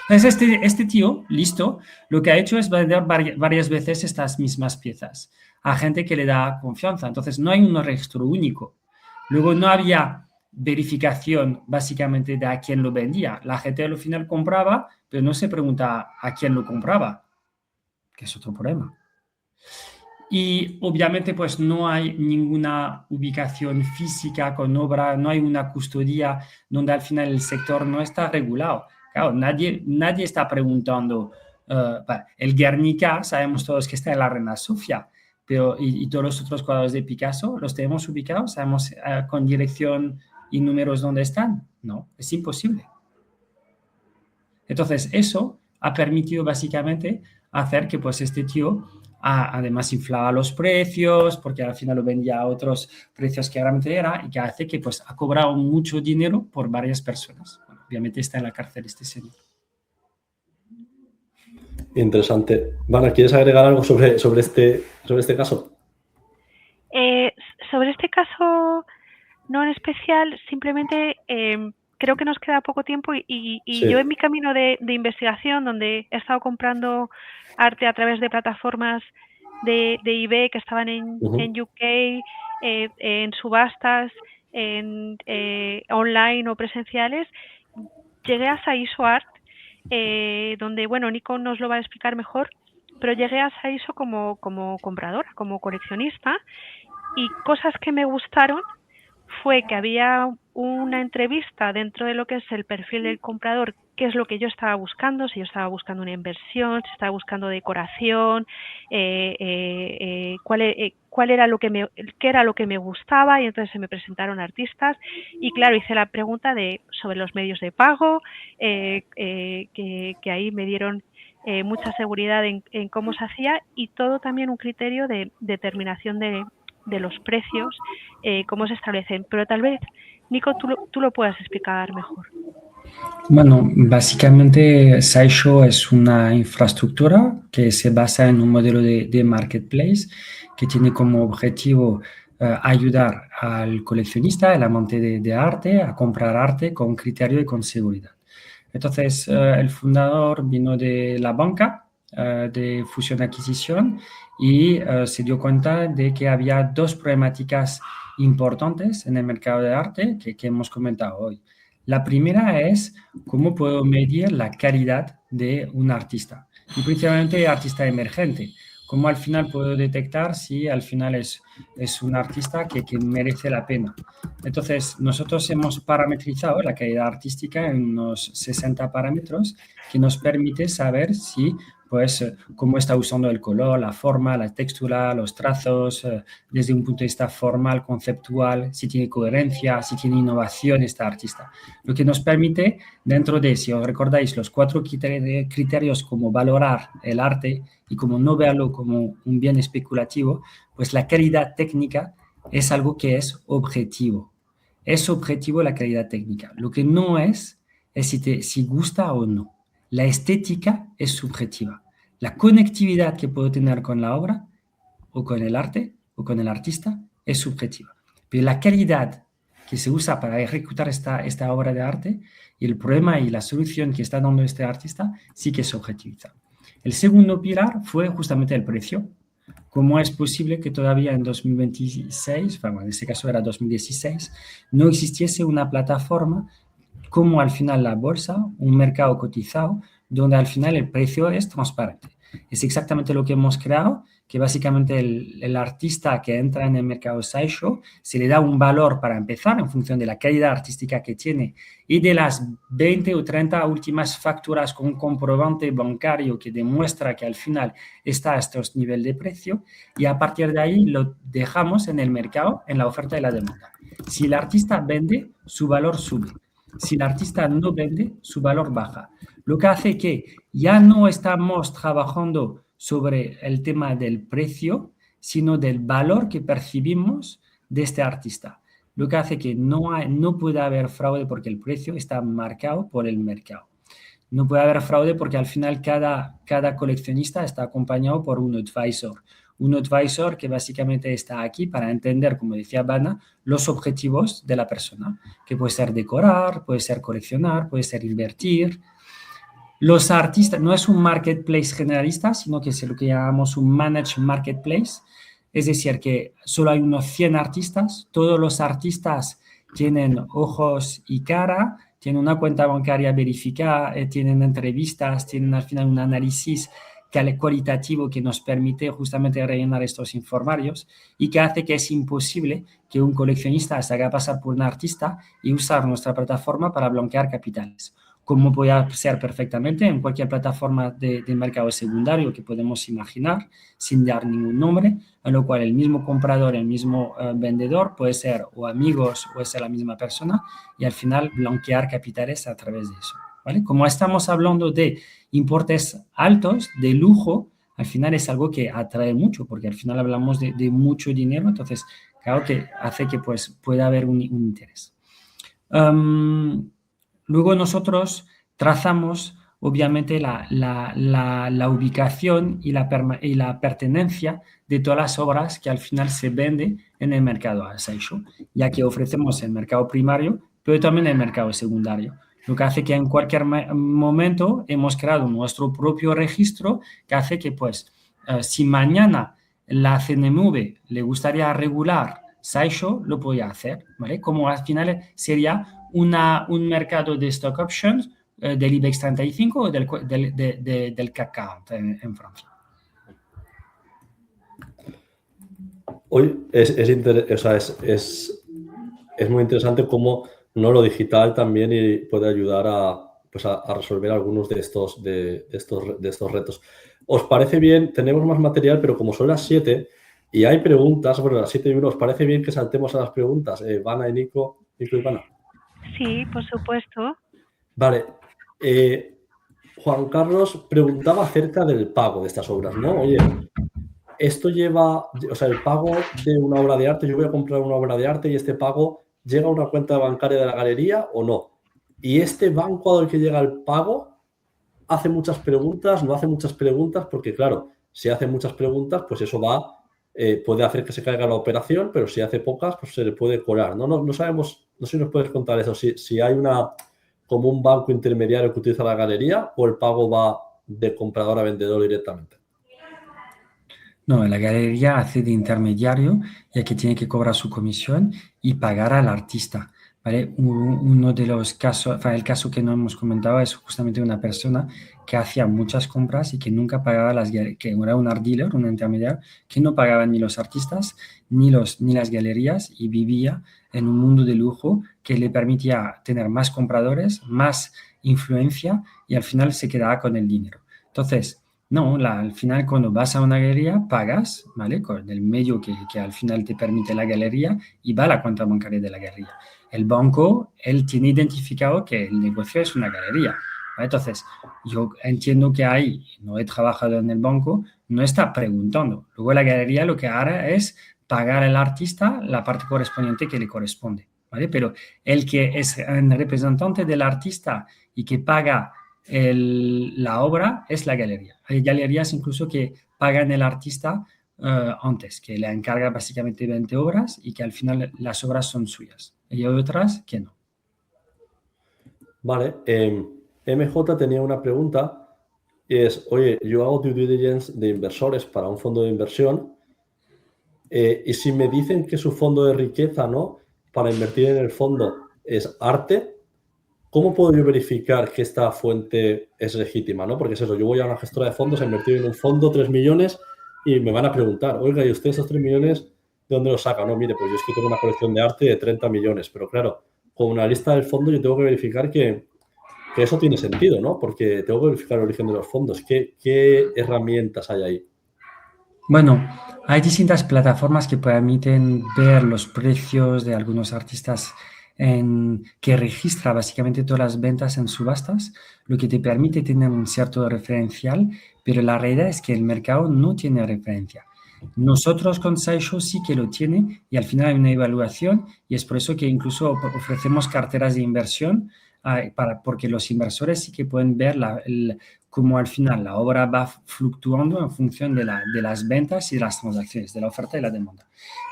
Entonces, este tío, listo, lo que ha hecho es vender varias veces estas mismas piezas a gente que le da confianza. Entonces, no hay un registro único. Luego, no había verificación básicamente de a quién lo vendía. La gente al final compraba, pero no se pregunta a quién lo compraba, que es otro problema. Y obviamente pues no hay ninguna ubicación física con obra, no hay una custodia donde al final el sector no está regulado. Claro, nadie está preguntando, el Guernica sabemos todos que está en la Reina Sofía, pero y todos los otros cuadros de Picasso los tenemos ubicados, sabemos con dirección y números dónde están. No, es imposible. Entonces eso ha permitido básicamente hacer que pues este tío además inflaba los precios porque al final lo vendía a otros precios que realmente era y que hace que pues ha cobrado mucho dinero por varias personas. Bueno, obviamente está en la cárcel este señor. Interesante. Vana, ¿quieres agregar algo sobre este caso? Sobre este caso no en especial, simplemente creo que nos queda poco tiempo y sí. Yo en mi camino de investigación, donde he estado comprando arte a través de plataformas de eBay que estaban en UK, en subastas, online o presenciales, llegué a Saiso Art, donde, bueno, Nico nos lo va a explicar mejor, pero llegué a Saiso como compradora, como coleccionista, y cosas que me gustaron fue que había una entrevista dentro de lo que es el perfil del comprador, qué es lo que yo estaba buscando, si yo estaba buscando una inversión, si estaba buscando decoración, qué era lo que me gustaba, y entonces se me presentaron artistas y claro, hice la pregunta sobre los medios de pago, que ahí me dieron mucha seguridad en cómo se hacía y todo también un criterio de determinación de los precios, cómo se establecen. Pero tal vez, Nico, tú lo puedas explicar mejor. Bueno, básicamente Sideshow es una infraestructura que se basa en un modelo de marketplace que tiene como objetivo ayudar al coleccionista, el amante de arte, a comprar arte con criterio y con seguridad. Entonces, el fundador vino de la banca de fusión-adquisición y se dio cuenta de que había dos problemáticas importantes en el mercado de arte que hemos comentado hoy. La primera es cómo puedo medir la calidad de un artista, y principalmente artista emergente. Cómo al final puedo detectar si al final es un artista que merece la pena. Entonces, nosotros hemos parametrizado la calidad artística en unos 60 parámetros que nos permite saber si, pues, cómo está usando el color, la forma, la textura, los trazos, desde un punto de vista formal, conceptual, si tiene coherencia, si tiene innovación este artista. Lo que nos permite, dentro de, si os recordáis, los 4 criterios como valorar el arte y como no verlo como un bien especulativo, pues la calidad técnica es algo que es objetivo. Es objetivo la calidad técnica. Lo que no es si gusta o no. La estética es subjetiva. La conectividad que puedo tener con la obra o con el arte o con el artista es subjetiva. Pero la calidad que se usa para ejecutar esta obra de arte y el problema y la solución que está dando este artista sí que es objetivizada. El segundo pilar fue justamente el precio. ¿Cómo es posible que todavía en 2026, bueno, en este caso era 2016, no existiese una plataforma como al final la bolsa, un mercado cotizado, donde al final el precio es transparente? Es exactamente lo que hemos creado, que básicamente el artista que entra en el mercado Sideshow se le da un valor para empezar en función de la calidad artística que tiene y de las 20 o 30 últimas facturas con un comprobante bancario que demuestra que al final está a estos niveles de precio, y a partir de ahí lo dejamos en el mercado, en la oferta y la demanda. Si el artista vende, su valor sube. Si el artista no vende, su valor baja. Lo que hace que ya no estamos trabajando sobre el tema del precio, sino del valor que percibimos de este artista. Lo que hace que no pueda haber fraude porque el precio está marcado por el mercado. No puede haber fraude porque al final cada coleccionista está acompañado por un advisor. Un advisor que básicamente está aquí para entender, como decía Vanna, los objetivos de la persona, que puede ser decorar, puede ser coleccionar, puede ser invertir. Los artistas, no es un marketplace generalista, sino que es lo que llamamos un managed marketplace. Es decir, que solo hay unos 100 artistas, todos los artistas tienen ojos y cara, tienen una cuenta bancaria verificada, tienen entrevistas, tienen al final un análisis cualitativo que nos permite justamente rellenar estos informarios y que hace que es imposible que un coleccionista se haga pasar por un artista y usar nuestra plataforma para blanquear capitales, como puede ser perfectamente en cualquier plataforma de mercado secundario que podemos imaginar, sin dar ningún nombre, en lo cual el mismo comprador, el mismo vendedor puede ser o amigos o puede ser la misma persona y al final blanquear capitales a través de eso, ¿vale? Como estamos hablando de importes altos, de lujo, al final es algo que atrae mucho, porque al final hablamos de mucho dinero, entonces claro que hace que pues, pueda haber un interés. Luego nosotros trazamos obviamente la ubicación y la pertenencia de todas las obras que al final se venden en el mercado Sideshow, ya que ofrecemos el mercado primario, pero también el mercado secundario. Lo que hace que en cualquier momento hemos creado nuestro propio registro que hace que, pues, si mañana la CNMV le gustaría regular Sideshow, lo podía hacer, ¿vale? Como al final sería un mercado de stock options del IBEX 35 o del CAC 40 en Francia. Hoy es muy interesante cómo lo digital también puede ayudar a resolver algunos de estos retos. ¿Os parece bien? Tenemos más material, pero como son las 7 y hay preguntas, bueno, las 7:01, ¿os parece bien que saltemos a las preguntas? Vanna y Nico y Vanna. Sí, por supuesto. Vale. Juan Carlos preguntaba acerca del pago de estas obras, ¿no? Oye, esto lleva, o sea, el pago de una obra de arte, yo voy a comprar una obra de arte y este pago llega a una cuenta bancaria de la galería o no. Y este banco al que llega el pago hace muchas preguntas, no hace muchas preguntas, porque claro, si hace muchas preguntas, pues eso puede hacer que se caiga la operación, pero si hace pocas, pues se le puede colar. No sabemos, no sé si nos puedes contar eso, si hay como un banco intermediario que utiliza la galería o el pago va de comprador a vendedor directamente. No, la galería hace de intermediario, ya que tiene que cobrar su comisión y pagar al artista, ¿vale? Uno de los casos, el caso que no hemos comentado es justamente una persona que hacía muchas compras y que nunca pagaba que era un art dealer, un intermediario, que no pagaba ni los artistas ni las galerías y vivía en un mundo de lujo que le permitía tener más compradores, más influencia y al final se quedaba con el dinero. Entonces, no, al final cuando vas a una galería pagas, ¿vale? Con el medio que al final te permite la galería y va a la cuenta bancaria de la galería. El banco, él tiene identificado que el negocio es una galería, ¿vale? Entonces, yo entiendo que ahí, no he trabajado en el banco, no está preguntando. Luego la galería lo que hará es pagar al artista la parte correspondiente que le corresponde, ¿vale? Pero el que es el representante del artista y que paga la obra es la galería. Hay galerías incluso que pagan el artista antes, que le encarga básicamente 20 obras y que al final las obras son suyas. Y hay otras que no. Vale, MJ tenía una pregunta y es, oye, yo hago due diligence de inversores para un fondo de inversión y si me dicen que su fondo de riqueza, ¿no? Para invertir en el fondo es arte, ¿cómo puedo yo verificar que esta fuente es legítima, ¿no? Porque es eso, yo voy a una gestora de fondos a invertir en un fondo 3 millones y me van a preguntar, oiga, ¿y usted esos 3 millones de dónde los saca? No, mire, pues yo es que tengo una colección de arte de 30 millones, pero claro, con una lista del fondo yo tengo que verificar que eso tiene sentido, ¿no? Porque tengo que verificar el origen de los fondos. ¿Qué herramientas hay ahí? Bueno, hay distintas plataformas que permiten ver los precios de algunos artistas que registra básicamente todas las ventas en subastas, lo que te permite tener un cierto referencial, pero la realidad es que el mercado no tiene referencia. Nosotros con SciShow sí que lo tiene y al final hay una evaluación y es por eso que incluso ofrecemos carteras de inversión porque los inversores sí que pueden ver cómo al final la obra va fluctuando en función de las ventas y de las transacciones, de la oferta y la demanda.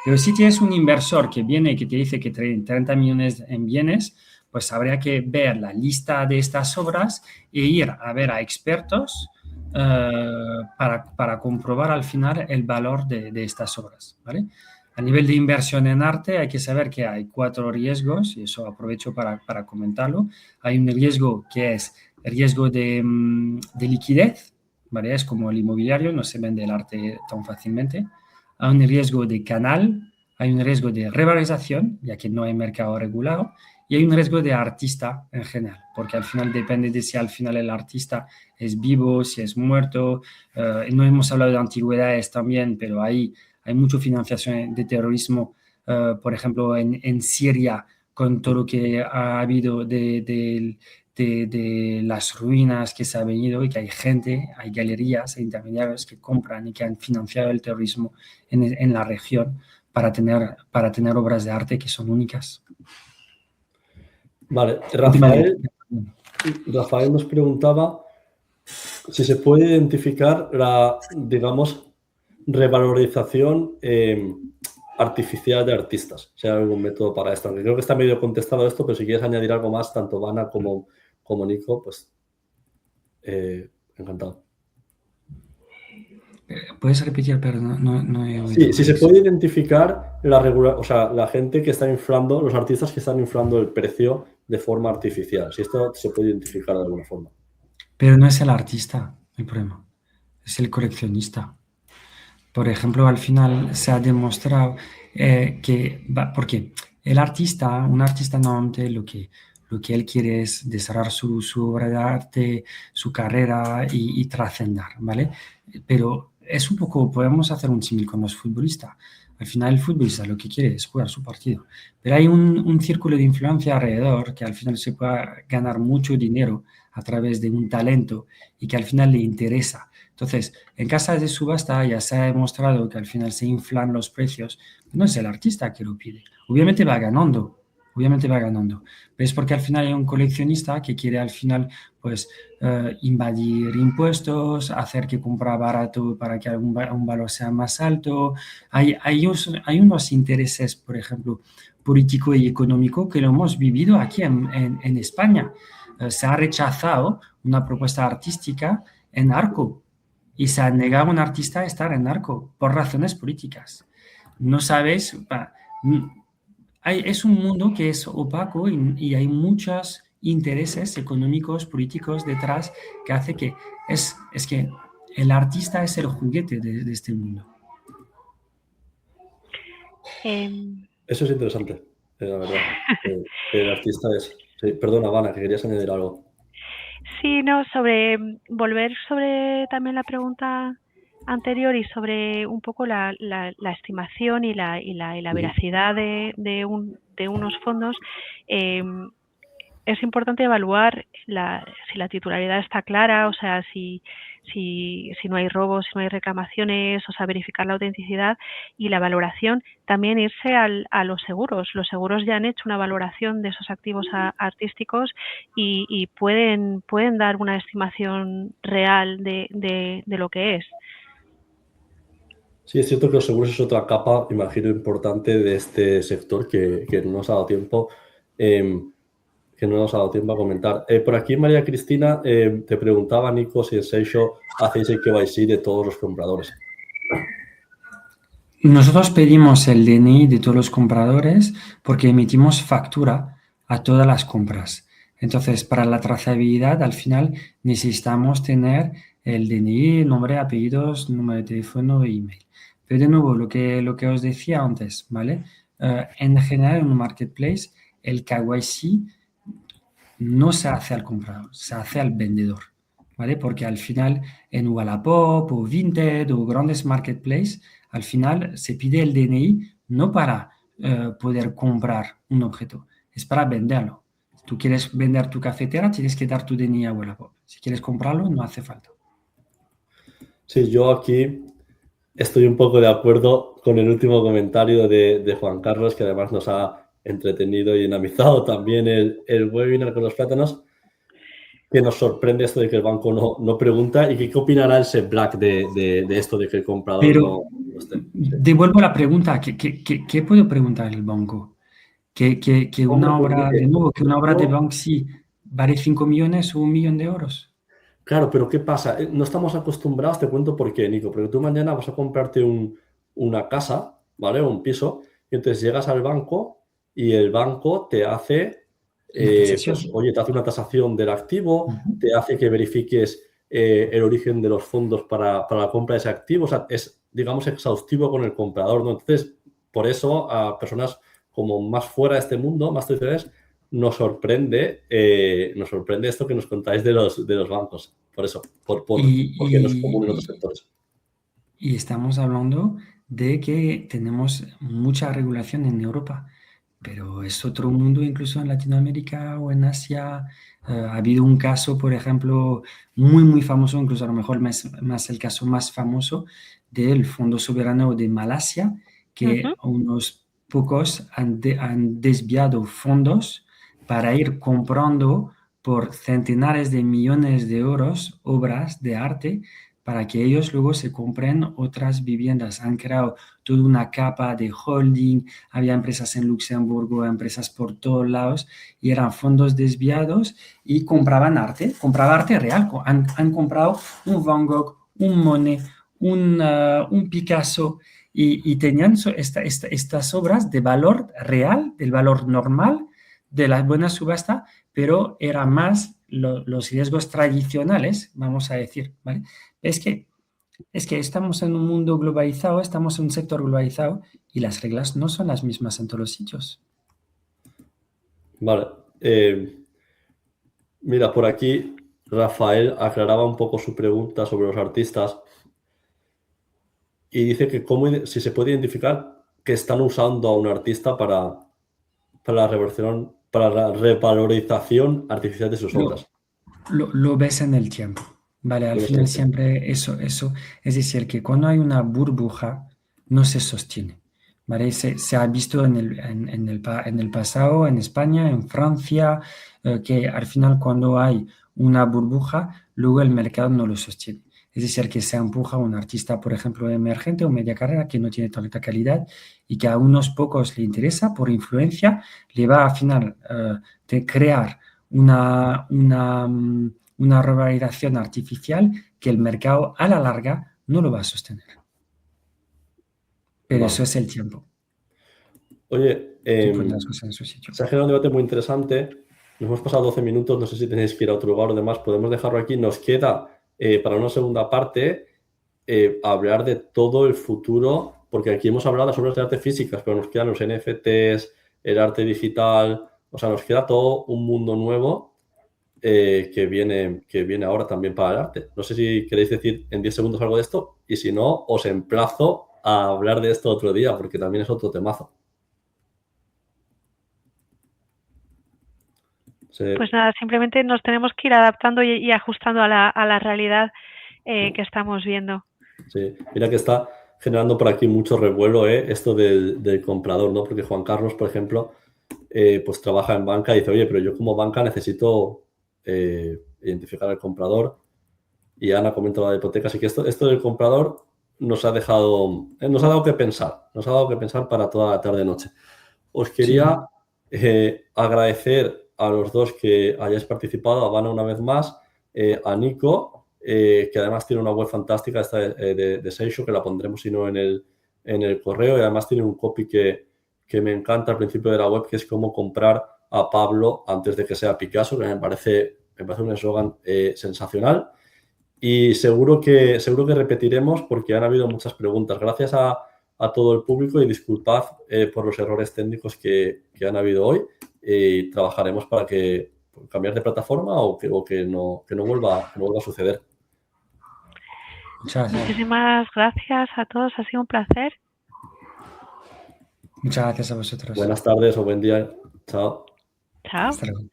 Pero si tienes un inversor que viene y que te dice que trae 30 millones en bienes, pues habría que ver la lista de estas obras e ir a ver a expertos para comprobar al final el valor de estas obras, ¿vale? A nivel de inversión en arte hay que saber que hay 4 riesgos, y eso aprovecho para comentarlo. Hay un riesgo que es el riesgo de liquidez, ¿vale? Es como el inmobiliario, no se vende el arte tan fácilmente. Hay un riesgo de canal, hay un riesgo de revalorización, ya que no hay mercado regulado, y hay un riesgo de artista en general, porque al final depende de si al final el artista es vivo, si es muerto. No hemos hablado de antigüedades también, pero ahí hay mucha financiación de terrorismo, por ejemplo, en Siria, con todo lo que ha habido de las ruinas que se ha venido y que hay gente, hay galerías e intermediarios que compran y que han financiado el terrorismo en la región para tener obras de arte que son únicas. Vale, Rafael nos preguntaba si se puede identificar la, digamos, revalorización artificial de artistas. Si hay algún método para esto. Aunque creo que está medio contestado esto, pero si quieres añadir algo más, tanto Vana como Nico, pues encantado. ¿Puedes repetir? Pero no he oído. Sí, si se puede identificar la gente que está inflando, los artistas que están inflando el precio de forma artificial. Si esto se puede identificar de alguna forma. Pero no es el artista el problema, es el coleccionista. Por ejemplo, al final se ha demostrado porque un artista normalmente lo que él quiere es desarrollar su obra de arte, su carrera y trascender, ¿vale? Pero es un poco, podemos hacer un símil con los futbolistas. Al final el futbolista lo que quiere es jugar su partido, pero hay un círculo de influencia alrededor que al final se puede ganar mucho dinero a través de un talento y que al final le interesa. Entonces, en casas de subasta ya se ha demostrado que al final se inflan los precios. No es el artista que lo pide. Obviamente va ganando, pero es porque al final hay un coleccionista que quiere al final pues invadir impuestos, hacer que compra barato para que un valor sea más alto. Hay unos intereses, por ejemplo, político y económico que lo hemos vivido aquí en España. Se ha rechazado una propuesta artística en Arco, y se ha negado a un artista a estar en Arco por razones políticas. No sabes, es un mundo que es opaco y hay muchos intereses económicos, políticos detrás que hace que es que el artista es el juguete de este mundo. Eso es interesante, la verdad. El artista es... Sí, perdona, Vana, que querías añadir algo. Sí, no, volver sobre también la pregunta anterior y sobre un poco la estimación y la veracidad de unos fondos. Es importante evaluar si la titularidad está clara, o sea, si no hay robos, si no hay reclamaciones, o sea, verificar la autenticidad y la valoración. También irse a los seguros. Los seguros ya han hecho una valoración de esos activos artísticos y pueden dar una estimación real de lo que es. Sí, es cierto que los seguros es otra capa, imagino, importante de este sector que no nos ha dado tiempo. Que no nos ha dado tiempo a comentar. Por aquí María Cristina te preguntaba, Nico, si en Seixo hacéis el KYC de todos los compradores. Nosotros pedimos el DNI de todos los compradores porque emitimos factura a todas las compras. Entonces, para la trazabilidad, al final necesitamos tener el DNI, nombre, apellidos, número de teléfono e email. Pero de nuevo, lo que os decía antes, ¿vale? En general, en un marketplace, el KYC no se hace al comprador, se hace al vendedor, ¿vale? Porque al final en Wallapop o Vinted o grandes marketplaces, al final se pide el DNI no para poder comprar un objeto, es para venderlo. Si tú quieres vender tu cafetera, tienes que dar tu DNI a Wallapop. Si quieres comprarlo, no hace falta. Sí, yo aquí estoy un poco de acuerdo con el último comentario de Juan Carlos, que además nos ha entretenido y dinamizado también el webinar con los plátanos, que nos sorprende esto de que el banco no pregunta. ¿Y qué opinará el SEB Black de esto de que el comprador Pero no esté? Sí. devuelvo la pregunta, ¿qué puedo preguntar el banco? Que una obra, de nuevo, que una obra de Banksy vale 5 millones o 1 millón de euros. Claro, pero ¿qué pasa? No estamos acostumbrados, te cuento por qué, Nico, porque tú mañana vas a comprarte una casa, ¿vale? Un piso, y entonces llegas al banco y el banco te hace, pues, oye, te hace una tasación del activo, te hace que verifiques el origen de los fondos para la compra de ese activo, o sea, es, digamos, exhaustivo con el comprador, ¿no? Entonces, por eso a personas como más fuera de este mundo, más tradicionales, nos sorprende esto que nos contáis de los bancos. Por eso, porque no es común en otros sectores. Y estamos hablando de que tenemos mucha regulación en Europa, pero es otro mundo incluso en Latinoamérica o en Asia. Ha habido un caso, por ejemplo, muy famoso, incluso a lo mejor más el caso más famoso del Fondo Soberano de Malasia, que unos pocos han desviado fondos para ir comprando por centenares de millones de euros obras de arte para que ellos luego se compren otras viviendas. Han creado toda una capa de holding, había empresas en Luxemburgo, empresas por todos lados, y eran fondos desviados y compraban arte real. Han comprado un Van Gogh, un Monet, un Picasso, y tenían estas obras de valor real, del valor normal, de la buena subasta, pero era más los riesgos tradicionales, vamos a decir, ¿vale? Es que estamos en un mundo globalizado, estamos en un sector globalizado y las reglas no son las mismas en todos los sitios. Vale. Mira, por aquí Rafael aclaraba un poco su pregunta sobre los artistas y dice que si se puede identificar que están usando a un artista para la revalorización artificial de sus obras. Lo ves en el tiempo, ¿vale? Al final siempre eso. Es decir, que cuando hay una burbuja, no se sostiene, ¿vale? Se ha visto en el pasado, en España, en Francia, que al final cuando hay una burbuja, luego el mercado no lo sostiene. Es decir, que se empuja a un artista, por ejemplo, emergente o media carrera que no tiene tanta calidad y que a unos pocos le interesa por influencia, le va al final de crear una una revalorización artificial que el mercado a la larga no lo va a sostener. Pero eso es el tiempo. Oye, Que pone las cosas en su sitio. se ha generado un debate muy interesante. Nos hemos pasado 12 minutos, no sé si tenéis que ir a otro lugar o demás, podemos dejarlo aquí. Nos queda, para una segunda parte, hablar de todo el futuro, porque aquí hemos hablado de las obras de arte físicas, pero nos quedan los NFTs, el arte digital, o sea, nos queda todo un mundo nuevo que viene ahora también para el arte. No sé si queréis decir en 10 segundos algo de esto, y si no, os emplazo a hablar de esto otro día, porque también es otro temazo. Sí. Pues nada, simplemente nos tenemos que ir adaptando y ajustando a la realidad que estamos viendo. Sí, mira que está generando por aquí mucho revuelo, esto del comprador, ¿no? Porque Juan Carlos, por ejemplo, pues trabaja en banca y dice, oye, pero yo como banca necesito identificar al comprador. Y Ana comenta la de hipoteca, así que esto del comprador nos ha dado que pensar para toda la tarde-noche. Os quería agradecer a los dos que hayáis participado, a Vana una vez más, a Nico, que además tiene una web fantástica esta de Seisho, que la pondremos si no en el correo, y además tiene un copy que me encanta al principio de la web, que es cómo comprar a Pablo antes de que sea Picasso, que me parece un eslogan sensacional. Y seguro que repetiremos porque han habido muchas preguntas. Gracias a todo el público y disculpad por los errores técnicos que han habido hoy. Y trabajaremos para cambiar de plataforma o que no vuelva a suceder. Muchas gracias. Muchísimas gracias a todos, ha sido un placer. Muchas gracias a vosotros. Buenas tardes o buen día. Chao. Chao. Hasta luego.